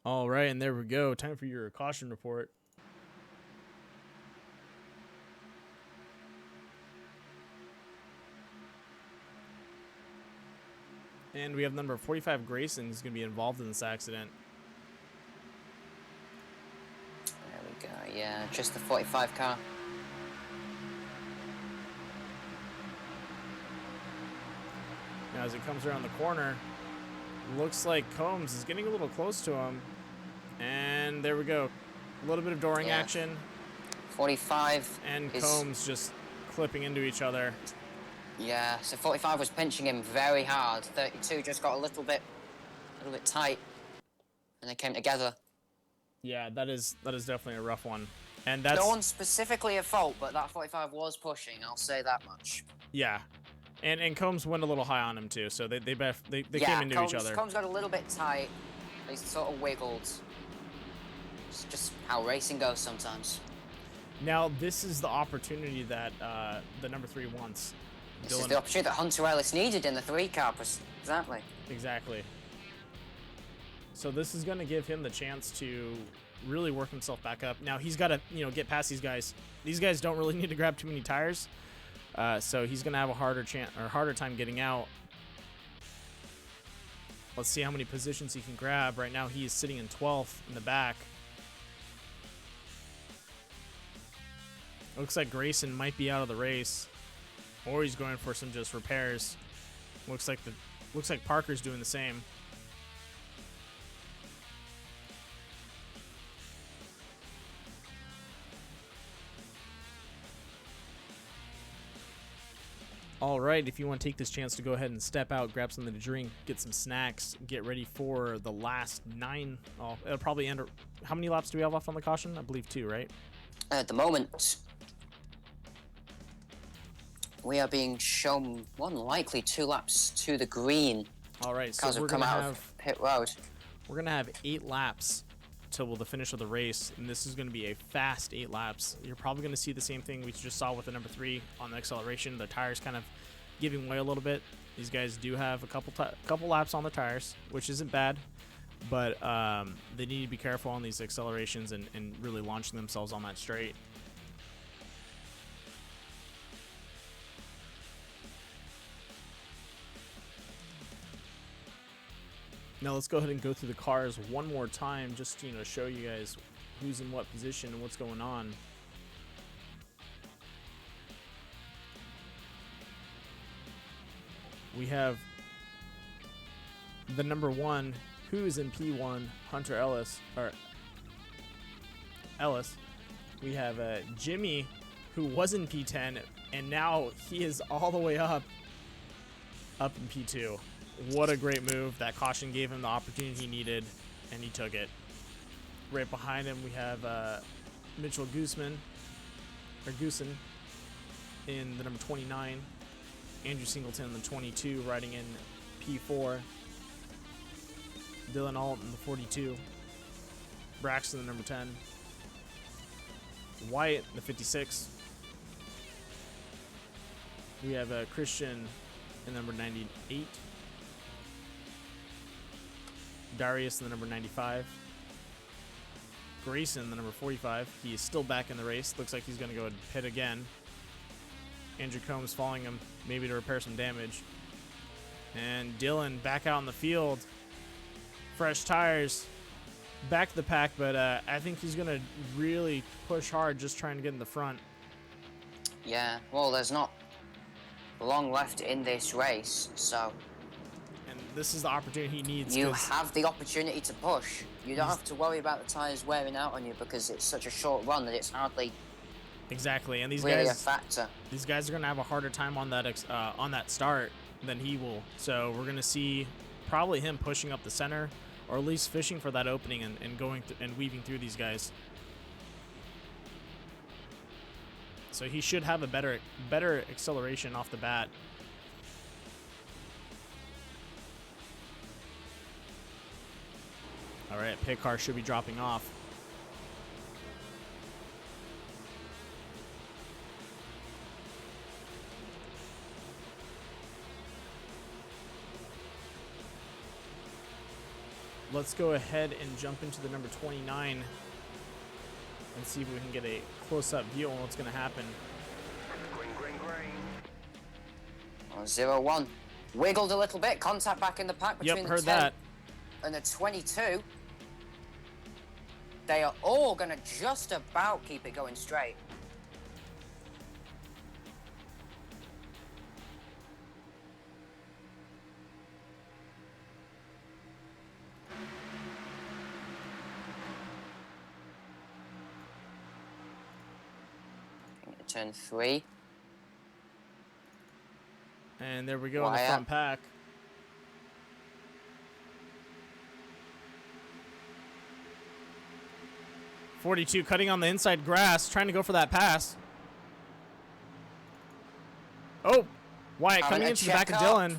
All right, and there we go. Time for your caution report. And we have number 45 Grayson who's going to be involved in this accident. There we go. Yeah, just the 45 car. Now, as it comes around the corner, looks like Combs is getting a little close to him. And there we go. A little bit of dooring Yeah. action. 45 And is... Combs just clipping into each other. Yeah, so 45 was pinching him very hard. 32 just got a little bit tight. And they came together. Yeah, that is definitely a rough one. And that's No one's specifically at fault, but that 45 was pushing, I'll say that much. yeah. And Combs went a little high on him too, so they Yeah, came into Combs, each other. Combs got a little bit tight. He sort of wiggled. It's just how racing goes sometimes. Now this is the opportunity that the number 3 wants. This is the opportunity that Hunter Ellis needed in the 3 car. Exactly. Exactly. So this is going to give him the chance to really work himself back up. Now he's got to, get past these guys. These guys don't really need to grab too many tires, so he's going to have a harder time getting out. Let's see how many positions he can grab. Right now he is sitting in 12th in the back. Looks like Grayson might be out of the race, or he's going for some just repairs. Looks like Parker's doing the same. All right, if you want to take this chance to go ahead and step out, grab something to drink, get some snacks, get ready for the last 9. Oh, it'll probably end. How many laps do we have left on the caution? I believe 2, right? At the moment, we are being shown more than likely 2 laps to the green. All right, so Cars we're have come gonna out have of pit road. we're gonna have 8 laps till the finish of the race, and this is gonna be a fast 8 laps. You're probably gonna see the same thing we just saw with the number 3 on the acceleration. The tires kind of giving way a little bit. These guys do have a couple laps on the tires, which isn't bad, but they need to be careful on these accelerations and really launching themselves on that straight. Now let's go ahead and go through the cars one more time, just to show you guys who's in what position and what's going on. We have the number 1, who's in P1, Hunter Ellis. We have Jimmy, who was in P10, and now he is all the way up in P2. What a great move. That caution gave him the opportunity he needed, and he took it. Right behind him, we have Mitchell Goosen in the number 29. Andrew Singleton in the 22, riding in P4. Dylan Alt in the 42. Braxton in the number 10. Wyatt in the 56. We have Christian in the number 98. Darius in the number 95. Grayson in the number 45. He is still back in the race. Looks like he's going to go and pit again. Andrew Combs following him, maybe to repair some damage. And Dylan back out in the field. Fresh tires. Back to the pack, but I think he's going to really push hard just trying to get in the front. Yeah, well, there's not long left in this race, so And this is the opportunity he needs. you have the opportunity to push. You don't have to worry about the tires wearing out on you because it's such a short run that it's hardly Exactly, and these really guys, a factor. these guys are gonna have a harder time on that start than he will. So we're gonna see probably him pushing up the center, or at least fishing for that opening and going and weaving through these guys. So he should have a better acceleration off the bat. All right, pit car should be dropping off. Let's go ahead and jump into the number 29 and see if we can get a close-up view on what's going to happen. Green, green, green. 0-1. Wiggled a little bit. Contact back in the pack between Yep, the heard 10 that. and the 22. They are all going to just about keep it going straight. Turn 3. And there we go in the Wyatt. front pack. .42 cutting on the inside grass, trying to go for that pass. Oh, Wyatt Having coming a into the back of check up. Dylan.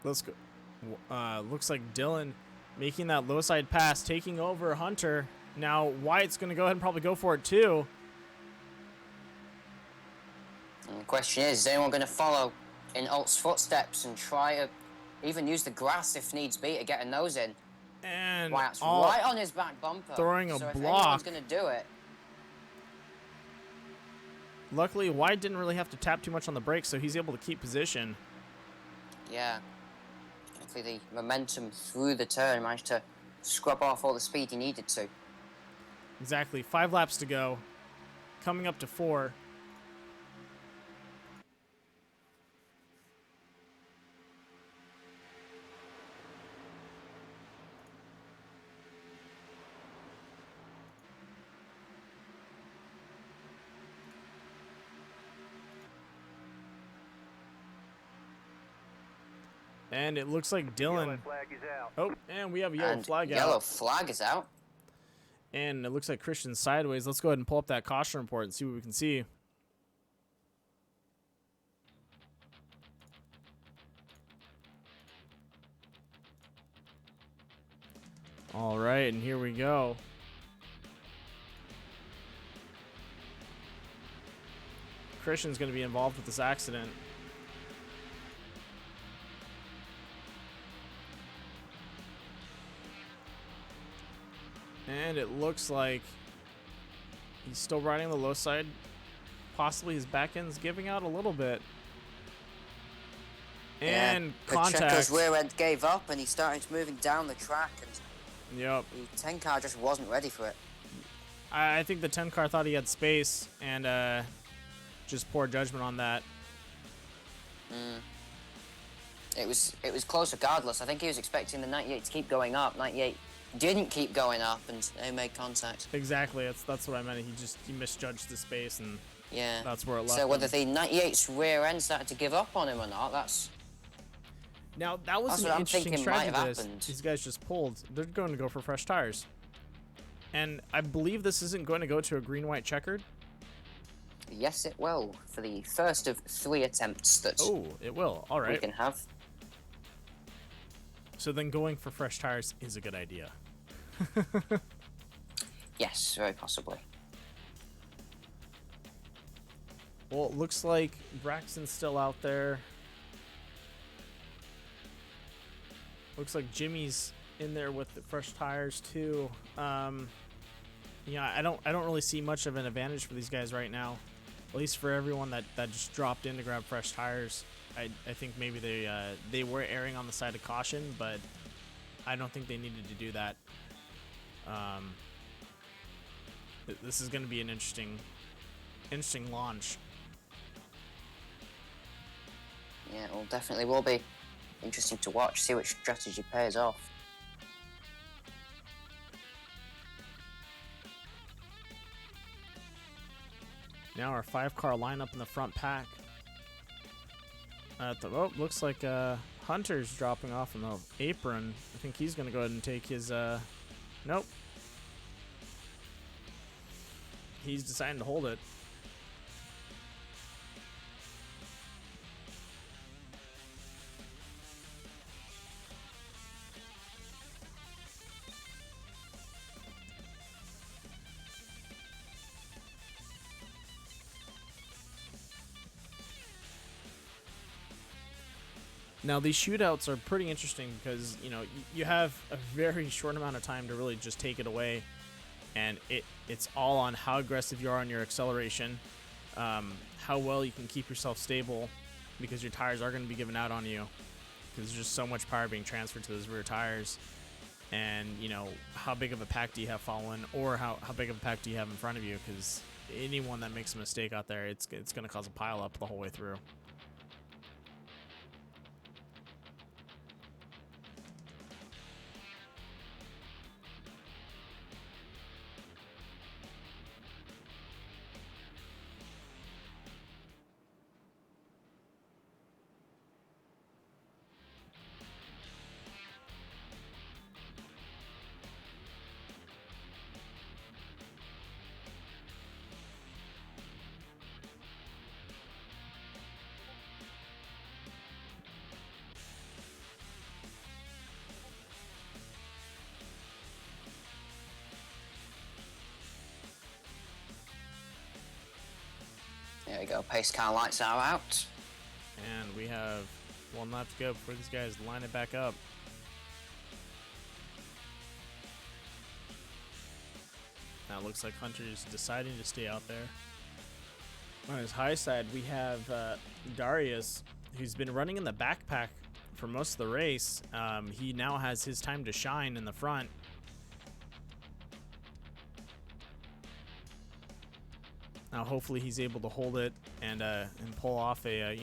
Let's go. Looks like Dylan making that low side pass, taking over Hunter. Now Wyatt's going to go ahead and probably go for it too. And the question is anyone going to follow in Alt's footsteps and try to even use the grass if needs be to get a nose in? And Wyatt's all- right on his back bumper. throwing a so if block. anyone's going to do it, Luckily, Wyatt didn't really have to tap too much on the brakes, so he's able to keep position. yeah. Hopefully the momentum through the turn managed to scrub off all the speed he needed to. Exactly. 5 laps to go. Coming up to 4. And it looks like Dylan. Yellow flag is out. Oh, and we have a yellow And flag yellow out. flag is out. And it looks like Christian's sideways. Let's go ahead and pull up that caution report and see what we can see. All right, and here we go. Christian's going to be involved with this accident. And it looks like he's still riding the low side. Possibly his back end's giving out a little bit. And Pacheco's contact. rear end gave up and he started moving down the track, and Yep. the 10 car just wasn't ready for it. I think the 10 car thought he had space and just poor judgment on that. It was close regardless. I think he was expecting the 98 to keep going up. 98 didn't keep going up, and they made contact. Exactly. That's what I meant. He misjudged the space, and Yeah. that's where it left So whether him. the 98's rear end started to give up on him or not, that's Now that was That's an what I'm interesting thinking might strategy. have This happened. these guys just pulled. They're going to go for fresh tires, and I believe this isn't going to go to a green-white checkered. yes, it will for the first of 3 attempts that Oh, it will. All we right. can have. So then going for fresh tires is a good idea. Yes, very possibly. Well, it looks like Braxton's still out there. Looks like Jimmy's in there with the fresh tires too. Yeah, I don't really see much of an advantage for these guys right now. At least for everyone that just dropped in to grab fresh tires. I think maybe they were erring on the side of caution, but I don't think they needed to do that. This is going to be an interesting launch. Yeah, it will definitely will be interesting to watch, see which strategy pays off. Now our 5-car lineup in the front pack. Looks like Hunter's dropping off in the apron. I think he's going to go ahead and take his. Nope. He's deciding to hold it. Now these shootouts are pretty interesting because you have a very short amount of time to really just take it away, and it's all on how aggressive you are on your acceleration, how well you can keep yourself stable, because your tires are going to be given out on you because there's just so much power being transferred to those rear tires, and how big of a pack do you have following, or how big of a pack do you have in front of you, because anyone that makes a mistake out there, it's going to cause a pile up the whole way through. There we go, pace car lights are out. And we have one lap to go before these guys line it back up. Now it looks like Hunter's deciding to stay out there. On his high side, we have Darius, who's been running in the backpack for most of the race. He now has his time to shine in the front. Now, hopefully, he's able to hold it and pull off a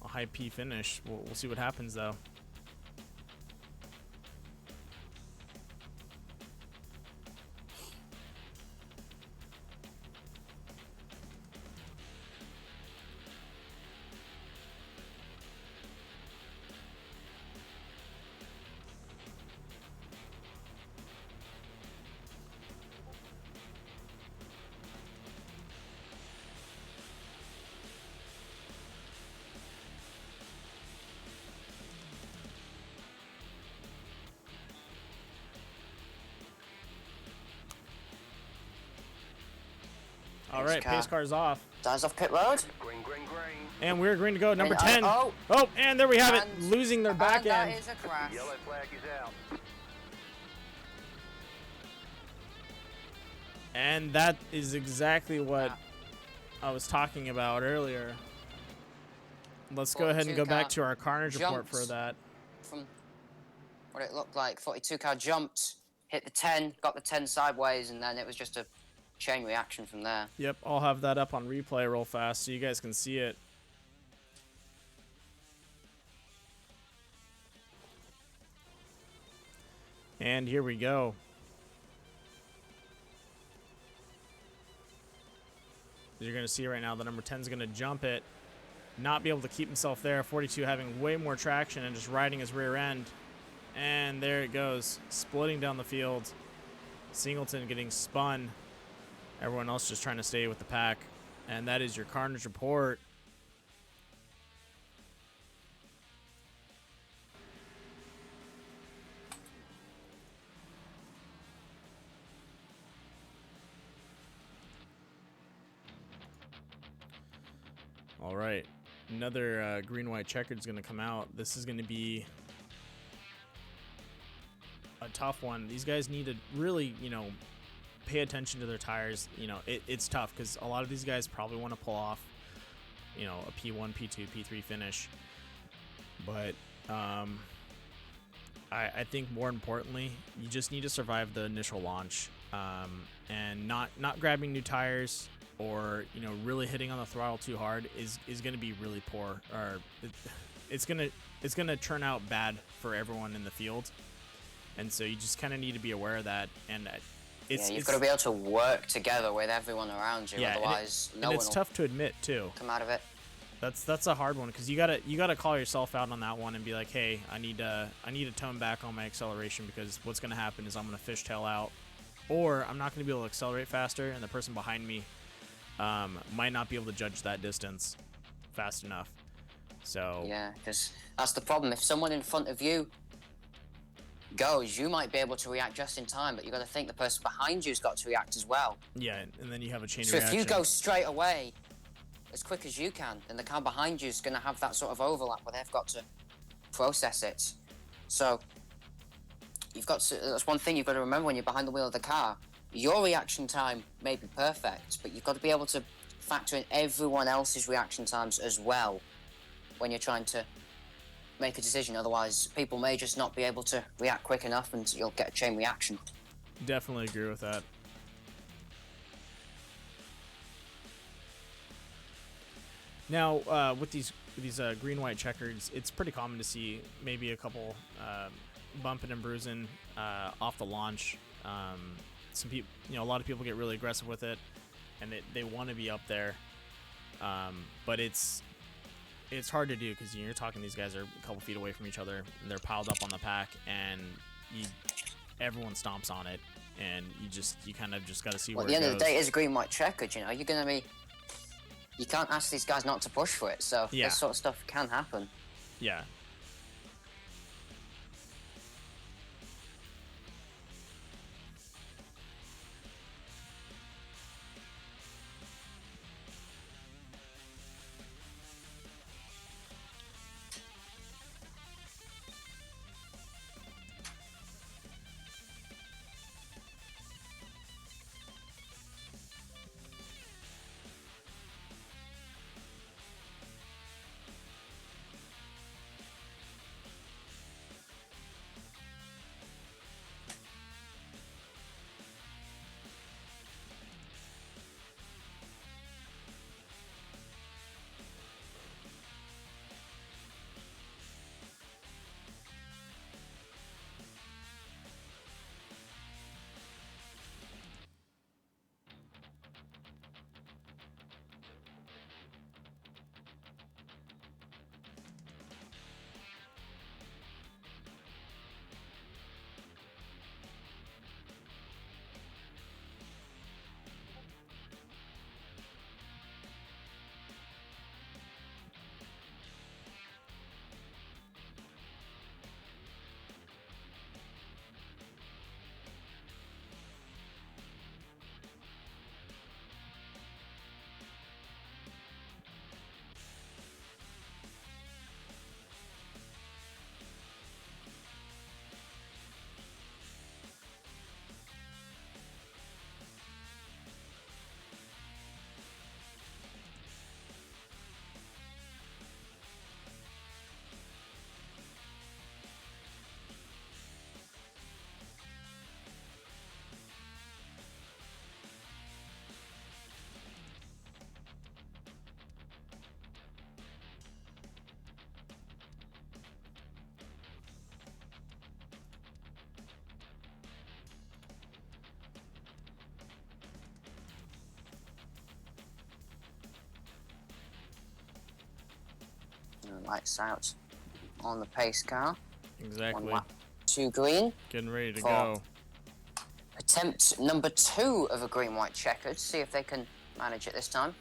high P finish. We'll see what happens though. All right, pace car's off. Dies off pit road. Green, green, green. And we're green to go. Number And 10. oh. Oh, and there we have it. And- Losing their back and end. that is a crash. Yellow flag is out. And that is exactly what I was talking about earlier. Let's go ahead and go back to our carnage report for that. From what it looked like, 42 car jumped, hit the 10, got the 10 sideways, and then it was just a chain reaction from there. Yep, I'll have that up on replay real fast so you guys can see it. And here we go. As you're going to see right now, the number 10 is going to jump it, not be able to keep himself there. 42 having way more traction and just riding his rear end. And there it goes, splitting down the field. Singleton getting spun. Everyone else just trying to stay with the pack. And that is your carnage report. All right, another green-white checkered is going to come out. This is going to be a tough one. These guys need to really, pay attention to their tires. It's tough because a lot of these guys probably want to pull off, a P1, P2, P3 finish. But I think more importantly, you just need to survive the initial launch and not grabbing new tires or really hitting on the throttle too hard is going to be really poor, or it's going to turn out bad for everyone in the field. And so you just kind of need to be aware of that. And you've got to be able to work together with everyone around you. Yeah, otherwise, and it's tough to admit too. Come out of it. That's a hard one because you gotta call yourself out on that one and be like, hey, I need to tone back on my acceleration because what's gonna happen is I'm gonna fishtail out, or I'm not gonna be able to accelerate faster, and the person behind me might not be able to judge that distance fast enough. So yeah, because that's the problem. If someone in front of you goes, you might be able to react just in time, but you got to think the person behind you's got to react as well. Yeah, and then you have a chain So reaction. if you go straight away as quick as you can, then the car behind you is going to have that sort of overlap where they've got to process it. So you've got to, that's one thing you've got to remember when you're behind the wheel of the car. Your reaction time may be perfect, but you've got to be able to factor in everyone else's reaction times as well when you're trying to make a decision. Otherwise, people may just not be able to react quick enough and you'll get a chain reaction. Definitely agree with that. Now, with these green-white checkers, it's pretty common to see maybe a couple bumping and bruising off the launch. Some people, a lot of people get really aggressive with it, and they want to be up there, but it's hard to do because you're talking. These guys are a couple feet away from each other, and they're piled up on the pack, and everyone stomps on it, and you kind of just got to see where it goes. At the end of the day, it is a green-white checkered. You're gonna be. You can't ask these guys not to push for it, so this sort of stuff can happen. Yeah. Lights out on the pace car. Exactly. 1 lap to green. Getting ready to for go. Attempt number 2 of a green-white checkered. See if they can manage it this time.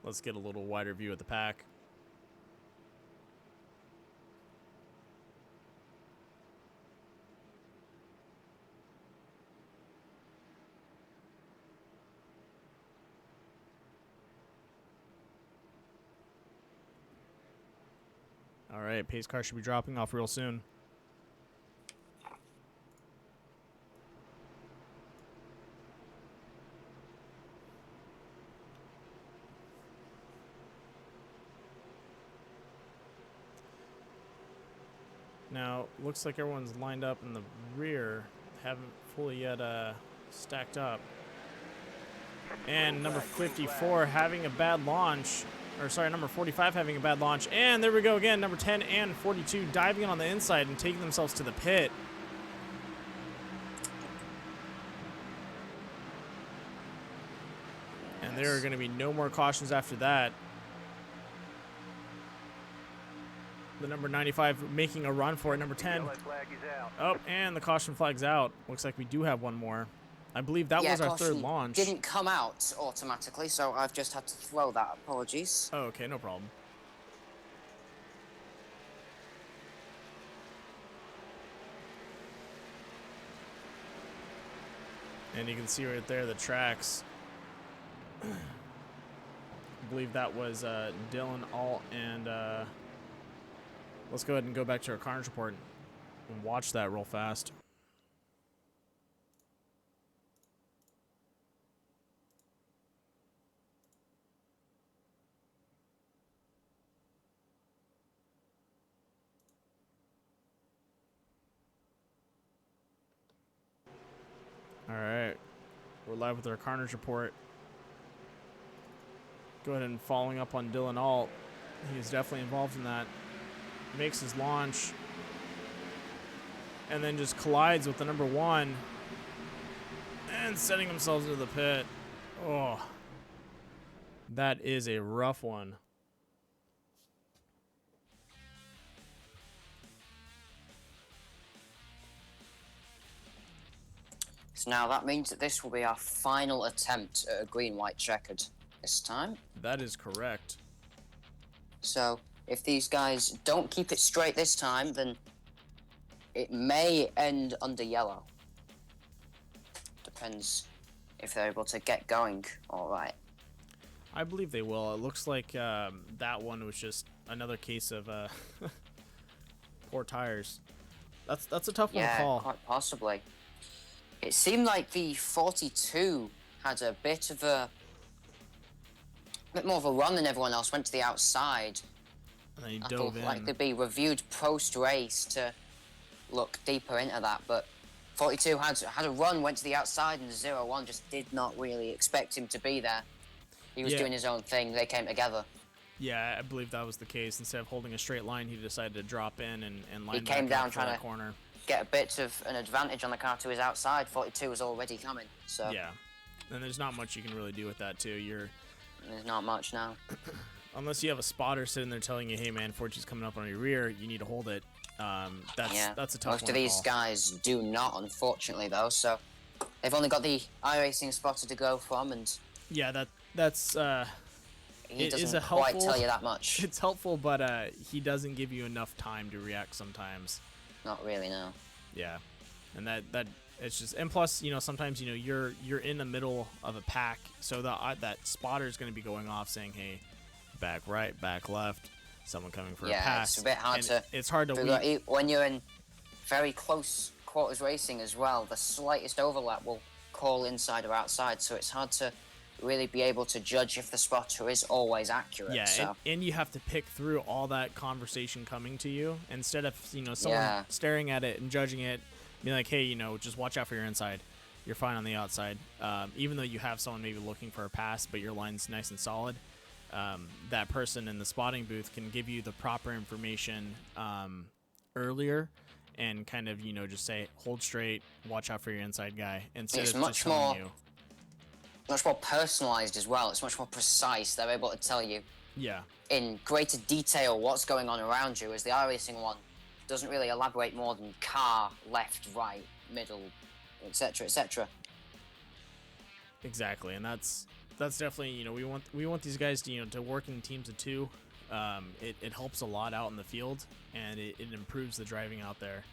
Let's get a little wider view of the pack. All right, pace car should be dropping off real soon. Now, looks like everyone's lined up in the rear. Haven't fully yet stacked up. And number 54 having a bad launch. Or sorry, number 45 having a bad launch. And there we go again. Number 10 and 42 diving in on the inside and taking themselves to the pit. And there are going to be no more cautions after that. The number 95 making a run for it. Number 10. Yellow flag is out. Oh, and the caution flag's out. Looks like we do have one more. I believe that was our third caution launch. Didn't come out automatically, so I've just had to throw that. Apologies. Oh, okay, no problem. And you can see right there the tracks. I believe that was Dylan, Alt, and let's go ahead and go back to our carnage report and watch that real fast. All right, we're live with our carnage report. Go ahead and following up on Dylan Alt. He is definitely involved in that. Makes his launch and then just collides with the number 1 and setting themselves into the pit. Oh, that is a rough one. So now that means that this will be our final attempt at a green-white checkered this time. That is correct. So if these guys don't keep it straight this time, then it may end under yellow. Depends if they're able to get going all right. I believe they will. It looks like that one was just another case of poor tires. That's a tough one to call. Quite possibly. It seemed like the 42 had a bit more of a run than everyone else. Went to the outside. And then he I dove thought in. like they'd be reviewed post-race to look deeper into that, but 42 had a run, went to the outside, and 0-1 just did not really expect him to be there. He was doing his own thing. They came together. Yeah, I believe that was the case. Instead of holding a straight line, he decided to drop in and line He back came down up for trying that to corner. get a bit of an advantage on the car to his outside. 42 was already coming, so Yeah, and there's not much you can really do with that too. there's not much now. Unless you have a spotter sitting there telling you, "Hey man, 42's coming up on your rear. You need to hold it." That's a tough Most one of to these call. guys do not, unfortunately, though. So they've only got the iRacing spotter to go from, and Yeah, that's he it is doesn't a quite helpful- tell you that much. it's helpful, but he doesn't give you enough time to react sometimes. Not really, no. Yeah, and that it's just, and plus sometimes you're in the middle of a pack, so that spotter is going to be going off saying, "Hey, back right, back left, someone coming for a pass." It's a bit hard And to. It's hard to figure out. weed. When you're in very close quarters racing as well, the slightest overlap will call inside or outside, so it's hard to really be able to judge if the spotter is always accurate. Yeah, so. and you have to pick through all that conversation coming to you instead of someone Yeah. staring at it and judging it, being like, "Hey, just watch out for your inside. You're fine on the outside." Even though you have someone maybe looking for a pass, but your line's nice and solid, that person in the spotting booth can give you the proper information earlier, and kind of, you know, just say, hold straight, watch out for your inside guy, instead It's of just telling you. much more personalized as well. It's much more precise. They're able to tell you Yeah. in greater detail what's going on around you, as the iRacing one doesn't really elaborate more than car, left, right, middle, etc., etc. Exactly, and that's definitely, you know, we want these guys to, you know, to work in teams of two. It helps a lot out in the field, and it improves the driving out there.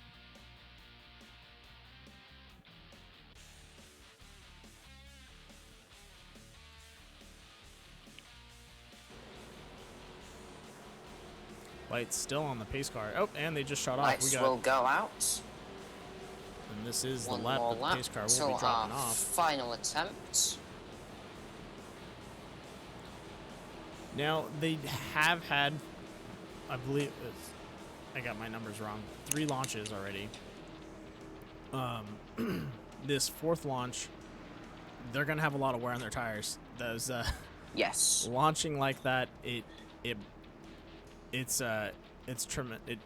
Lights still on the pace car. Oh, and they just shot off. Lights will go out. And this is One the lap more that the lap pace car will till be dropping our off. final attempt. Now, they have had, I believe, I got my numbers wrong, 3 launches already. This 4th launch, they're going to have a lot of wear on their tires. Those Yes. launching like that, it's tremendous.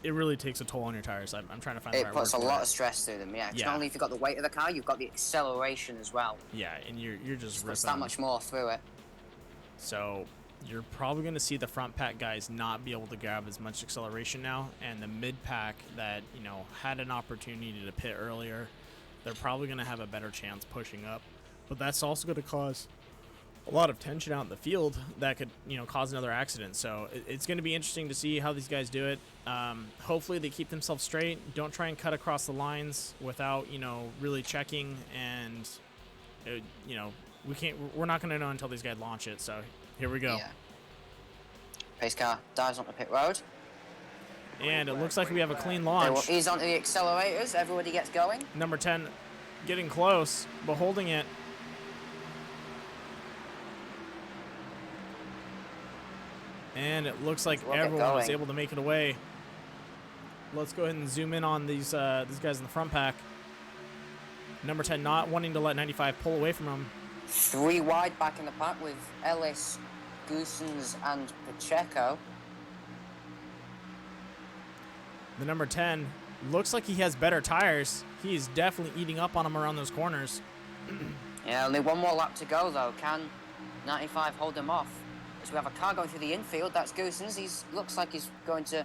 It really takes a toll on your tires. I'm trying to find the It right puts word a for lot it. of stress through them, yeah. 'Cause Yeah. not only have you got the weight of the car, you've got the acceleration as well. Yeah, and you're just It ripping puts that them. much more through it. So you're probably going to see the front pack guys not be able to grab as much acceleration now, and the mid pack that, you know, had an opportunity to pit earlier, they're probably going to have a better chance pushing up. But that's also going to cause a lot of tension out in the field that could, you know, cause another accident. So it's going to be interesting to see how these guys do it. Hopefully they keep themselves straight. Don't try and cut across the lines without, you know, really checking. And you know, we're not going to know until these guys launch it. So here we go. Yeah. Pace car dives onto pit road. And it looks like we have a clean They will launch. ease onto the accelerators. Everybody gets going. Number 10 getting close, but holding it. And it looks like We'll get everyone was going. able to make it away. Let's go ahead and zoom in on these guys in the front pack. Number 10 not wanting to let 95 pull away from him. 3 wide back in the pack with Ellis, Goosens, and Pacheco. The number 10 looks like he has better tires. He is definitely eating up on him around those corners. Yeah, only one more lap to go though. Can 95 hold him off? As we have a car going through the infield, that's Goosens. He's looks like he's going to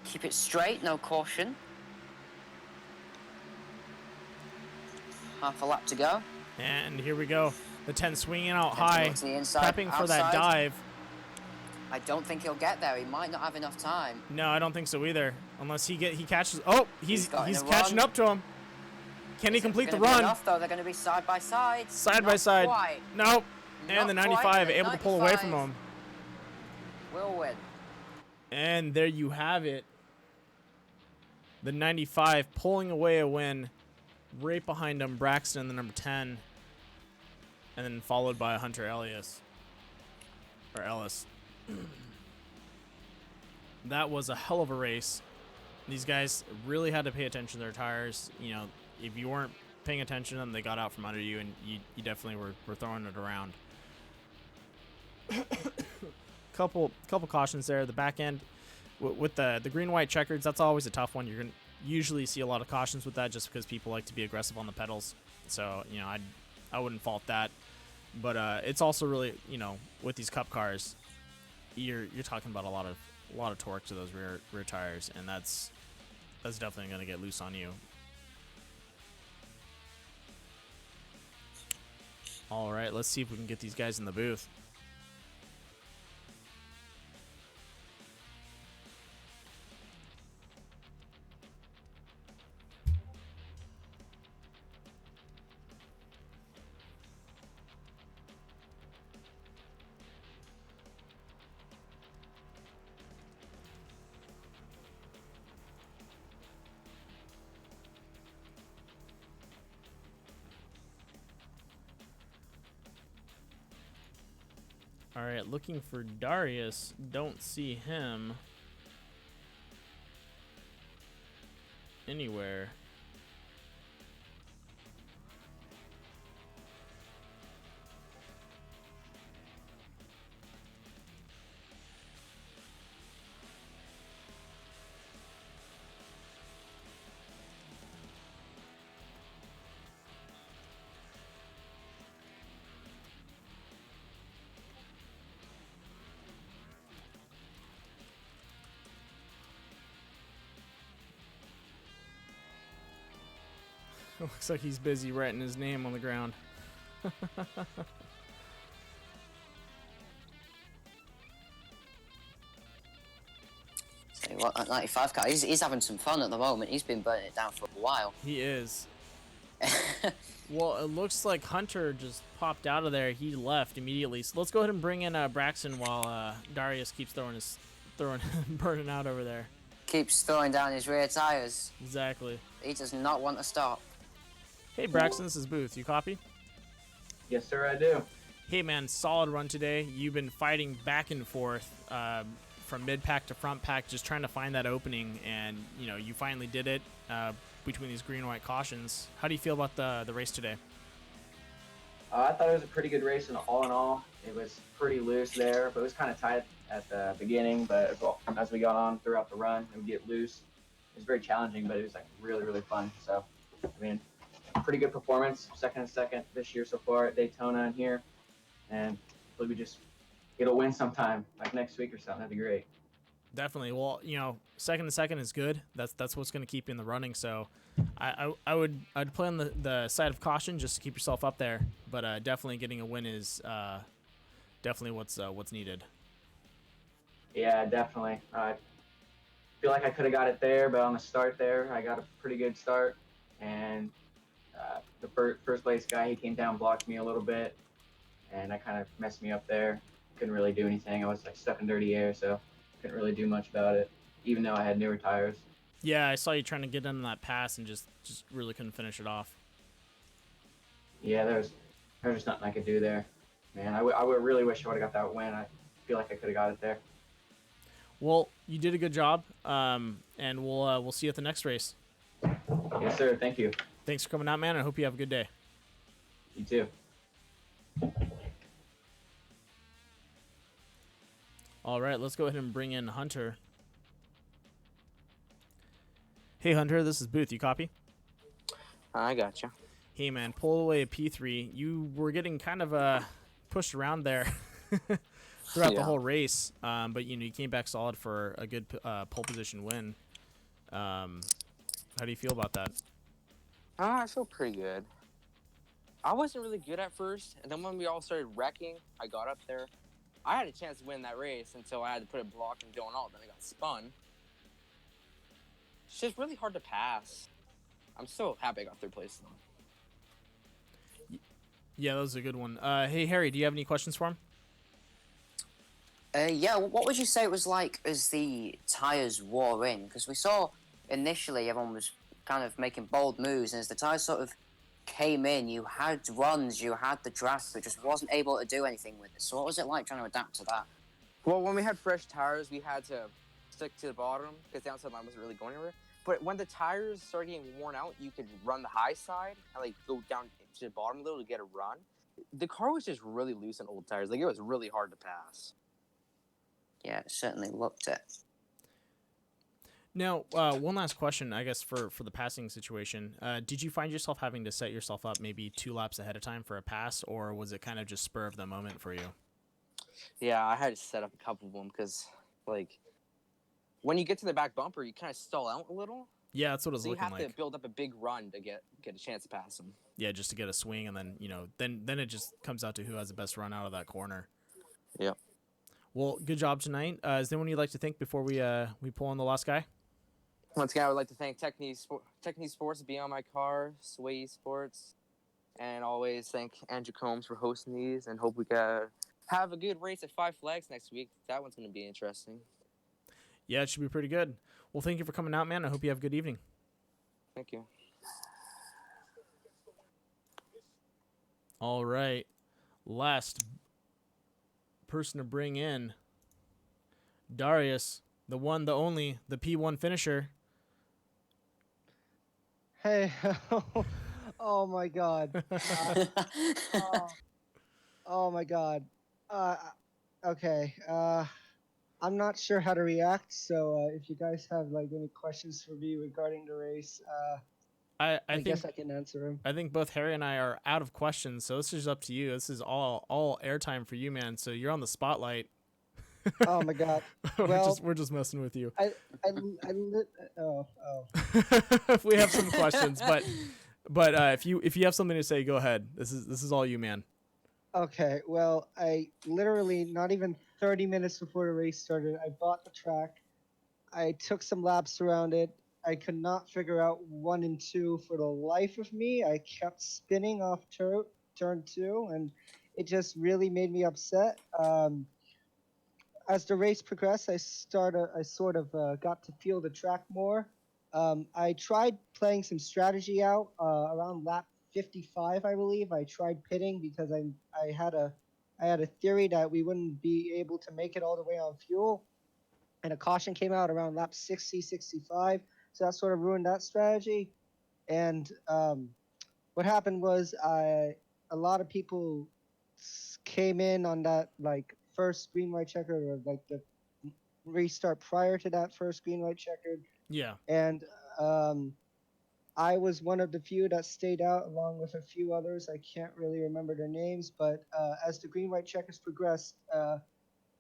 keep it straight, no caution. Half a lap to go. And here we go. The 10 swinging out 10 high, to the inside, prepping for that outside. dive. I don't think he'll get there. He might not have enough time. No, I don't think so either. Unless he catches. Oh, he's got in a catching run. up to him. Can he Is it complete the gonna be run? Enough, though? They're going to be side by side. Side by Not side. quite. Nope. And the Not 95 quite, but able to pull away from 95 him. Will win. And there you have it. The 95 pulling away a win. Right behind him, Braxton, the number 10. And then followed by Hunter Ellis. Or Ellis. That was a hell of a race. These guys really had to pay attention to their tires. You know, if you weren't paying attention to them, they got out from under you, and you definitely were throwing it around. couple cautions there. The back end with the green-white checkers, that's always a tough one. You're gonna usually see a lot of cautions with that, just because people like to be aggressive on the pedals. So, you know, I wouldn't fault that. But it's also really, you know, with these cup cars, you're talking about a lot of torque to those rear tires, and that's definitely going to get loose on you. All right, let's see if we can get these guys in the booth. All right, looking for Darius. Don't see him anywhere. Looks like he's busy writing his name on the ground. Tell you what, that 95 car, he's having some fun at the moment. He's been burning it down for a while. He is. Well, it looks like Hunter just popped out of there. He left immediately. So let's go ahead and bring in Braxton while Darius keeps burning out over there. Keeps throwing down his rear tires. Exactly. He does not want to stop. Hey, Braxton, this is Booth. You copy? Yes, sir, I do. Hey, man, solid run today. You've been fighting back and forth from mid-pack to front pack, just trying to find that opening, and, you know, you finally did it between these green-white cautions. How do you feel about the race today? I thought it was a pretty good race in all. It was pretty loose there, but it was kind of tight at the beginning, but as we got on throughout the run, it would get loose. It was very challenging, but it was like really, really fun. So, I mean, pretty good performance, second this year so far at Daytona and here, and hopefully we just get a win sometime, like next week or something. That'd be great. Definitely. Well, you know, second is good. That's what's going to keep you in the running. So, I'd play on the side of caution just to keep yourself up there. But definitely getting a win is definitely what's needed. Yeah, definitely. I feel like I could have got it there, but on the start there, I got a pretty good start, and the first place guy, he came down, blocked me a little bit, and that kind of messed me up there. Couldn't really do anything. I was like stuck in dirty air, so couldn't really do much about it, even though I had newer tires. Yeah, I saw you trying to get into that pass and just really couldn't finish it off. Yeah, there's just nothing I could do there. Man, I would really wish I would have got that win. I feel like I could have got it there. Well, you did a good job, and we'll see you at the next race. Yes, sir. Thank you. Thanks for coming out, man. I hope you have a good day. You too. All right, let's go ahead and bring in Hunter. Hey, Hunter, this is Booth. You copy? I gotcha. Hey, man, pull away a P3. You were getting kind of pushed around there throughout the whole race, but you came back solid for a good pole position win. How do you feel about that? I feel pretty good. I wasn't really good at first, and then when we all started wrecking, I got up there. I had a chance to win that race until I had to put a block and going out, then I got spun. It's just really hard to pass. I'm so happy I got third place, though. Yeah, that was a good one. Hey, Harry, do you have any questions for him? Yeah, what would you say it was like as the tires wore in? Because we saw initially everyone was kind of making bold moves, and as the tires sort of came in, you had runs, you had the draft, but just wasn't able to do anything with it. So what was it like trying to adapt to that? Well, when we had fresh tires, we had to stick to the bottom because the outside line wasn't really going anywhere. But when the tires started getting worn out, you could run the high side and like go down to the bottom a little to get a run. The car was just really loose on old tires. Like, it was really hard to pass. Yeah, it certainly looked it. Now, one last question, I guess, for the passing situation. Did you find yourself having to set yourself up maybe 2 laps ahead of time for a pass, or was it kind of just spur of the moment for you? Yeah, I had to set up a couple of them because, like, when you get to the back bumper, you kind of stall out a little. Yeah, that's what it was so looking like. you have to build up a big run to get a chance to pass them. Yeah, just to get a swing, and then, then it just comes out to who has the best run out of that corner. Yep. Well, good job tonight. Is there anyone you'd like to thank before we pull on the last guy? Once again, I would like to thank Technique Sports, Be On My Car, Sway Sports, and always thank Andrew Combs for hosting these, and hope we can have a good race at Five Flags next week. That one's going to be interesting. Yeah, it should be pretty good. Well, thank you for coming out, man. I hope you have a good evening. Thank you. All right. Last person to bring in, Darius, the one, the only, the P1 finisher. Hey, oh my God. Oh my God. Okay. I'm not sure how to react, so if you guys have like any questions for me regarding the race, I guess I can answer them. I think both Harry and I are out of questions, so this is up to you. This is all airtime for you, man. So you're on the spotlight. Oh my God. Well, we're just messing with you. Oh. We have some questions, but But if you have something to say, go ahead. This is all you, man. Okay, well, I literally not even 30 minutes before the race started, I bought the track. I took some laps around it. I could not figure out 1 and 2 for the life of me. I kept spinning off turn 2, and it just really made me upset. As the race progressed, I sort of got to feel the track more. I tried playing some strategy out around lap 55, I believe. I tried pitting because I had a theory that we wouldn't be able to make it all the way on fuel, and a caution came out around lap 60, 65. So that sort of ruined that strategy. And what happened was a lot of people came in on that like first green white checker, or like the restart prior to that first green white checkered, Yeah. and um, I was one of the few that stayed out along with a few others. I can't really remember their names, but as the green white checkers progressed,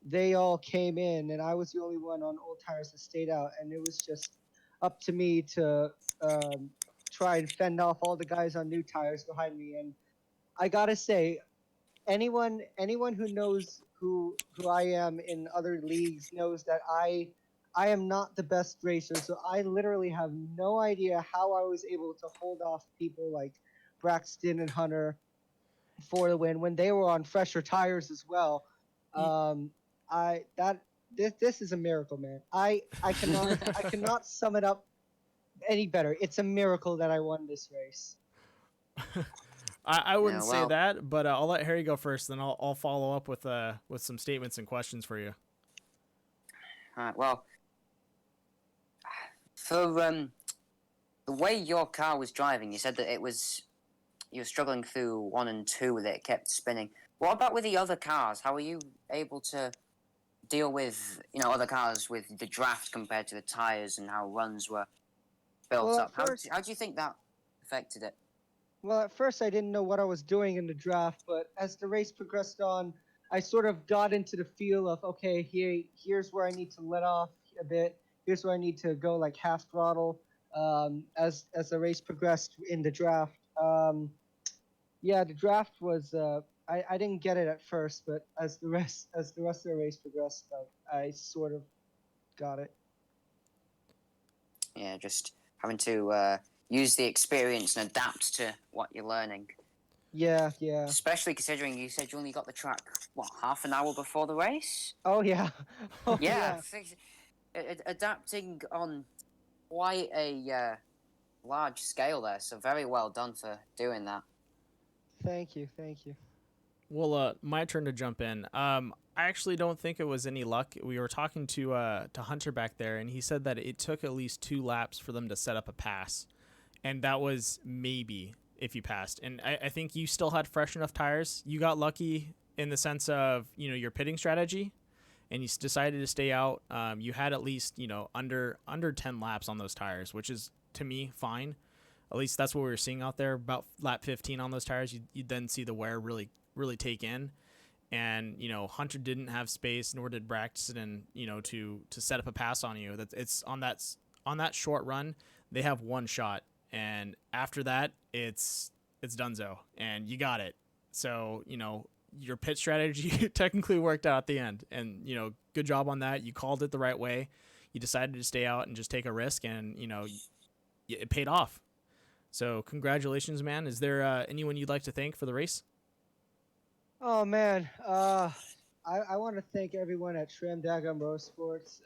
they all came in, and I was the only one on old tires that stayed out, and it was just up to me to um, try and fend off all the guys on new tires behind me. And I gotta say, anyone who knows who I am in other leagues knows that I am not the best racer. So I literally have no idea how I was able to hold off people like Braxton and Hunter for the win when they were on fresher tires as well. Um, I that this is a miracle, man. I cannot I cannot sum it up any better. It's a miracle that I won this race. I wouldn't Yeah, say well- that, but I'll let Harry go first, then I'll follow up with some statements and questions for you. All right. Well, for the way your car was driving, you said that you were struggling through 1 and 2 with it. It kept spinning. What about with the other cars? How were you able to deal with other cars with the draft compared to the tires and how runs were built Well, up? How do you think that affected it? Well, at first I didn't know what I was doing in the draft, but as the race progressed on, I sort of got into the feel of okay, here's where I need to let off a bit. Here's where I need to go like half throttle. As the race progressed in the draft, yeah, the draft was I didn't get it at first, but as the rest of the race progressed, I sort of got it. Yeah, just having to use the experience and adapt to what you're learning. Yeah, yeah. Especially considering you said you only got the track half an hour before the race. Oh yeah. Oh Yeah, yeah. adapting on quite a large scale there. So very well done for doing that. Thank you, thank you. Well, my turn to jump in. I actually don't think it was any luck. We were talking to Hunter back there, and he said that it took at least 2 laps for them to set up a pass, and that was maybe if you passed. And I think you still had fresh enough tires. You got lucky in the sense of your pitting strategy, and you decided to stay out. You had at least under 10 laps on those tires, which is to me fine. At least that's what we were seeing out there. About lap 15 on those tires, you'd then see the wear really take in. And Hunter didn't have space, nor did Braxton, to set up a pass on you. It's on that short run, they have one shot, and after that, it's donezo, and you got it. So your pit strategy technically worked out at the end, and good job on that. You called it the right way. You decided to stay out and just take a risk, and it paid off. So congratulations, man. Is there anyone you'd like to thank for the race? Oh man, I want to thank everyone at Shram Dagum Motorsports.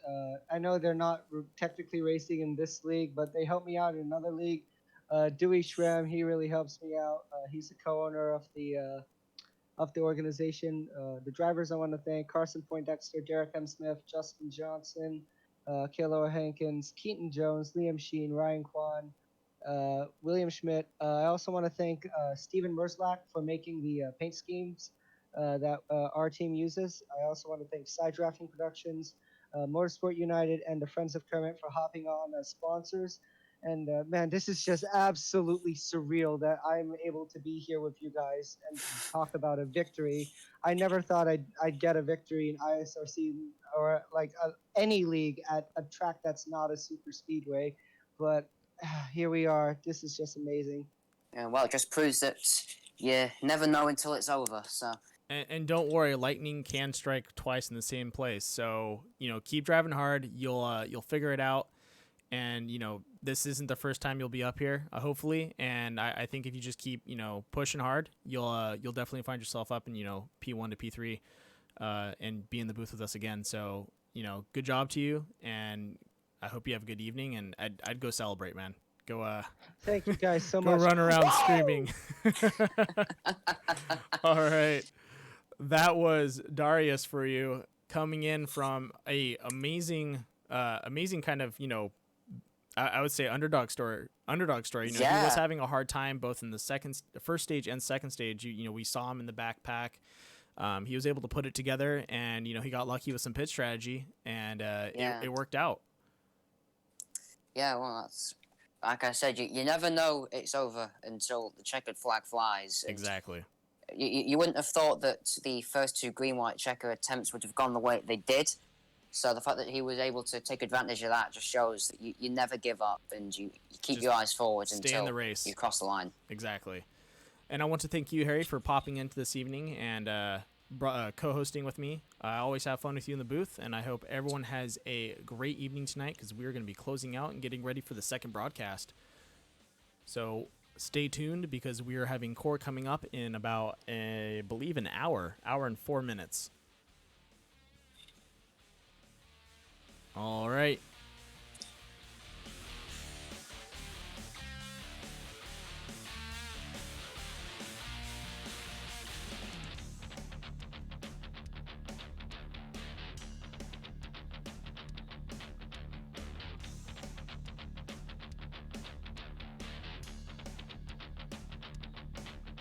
I know they're not technically racing in this league, but they helped me out in another league. Dewey Shram, he really helps me out. He's the co-owner of the organization. The drivers I want to thank: Carson Poindexter, Derek M. Smith, Justin Johnson, Kayla Hankins, Keaton Jones, Liam Sheen, Ryan Kwan, William Schmidt. I also want to thank Stephen Merzlach for making the paint schemes that our team uses. I also want to thank Side Drafting Productions, Motorsport United, and the Friends of Kermit for hopping on as sponsors. And man, this is just absolutely surreal that I'm able to be here with you guys and talk about a victory. I never thought I'd get a victory in ISRC or like any league at a track that's not a super speedway, but here we are. This is just amazing. Well, it just proves that you never know until it's over. So. And don't worry, lightning can strike twice in the same place. So keep driving hard. You'll figure it out. And this isn't the first time you'll be up here, hopefully. And I think if you just keep pushing hard, you'll definitely find yourself up in P1 to P3, and be in the booth with us again. So good job to you, and I hope you have a good evening. And I'd go celebrate, man. Go. Thank you guys so go much. run around screaming. All right. That was Darius for you, coming in from a amazing kind of, I would say underdog story. He was having a hard time both in the first stage and second stage. We saw him in the backpack. He was able to put it together, and he got lucky with some pit strategy, and it worked out. Yeah, well, that's like I said. You never know it's over until the checkered flag flies. Exactly. You wouldn't have thought that the first two green-white checker attempts would have gone the way they did. So the fact that he was able to take advantage of that just shows that you never give up, and you keep your eyes forward until in the race. You cross the line. Exactly. And I want to thank you, Harry, for popping into this evening and co-hosting with me. I always have fun with you in the booth, and I hope everyone has a great evening tonight, because we're going to be closing out and getting ready for the second broadcast. So stay tuned, because we are having core coming up in about, I believe, an hour and 4 minutes. All right.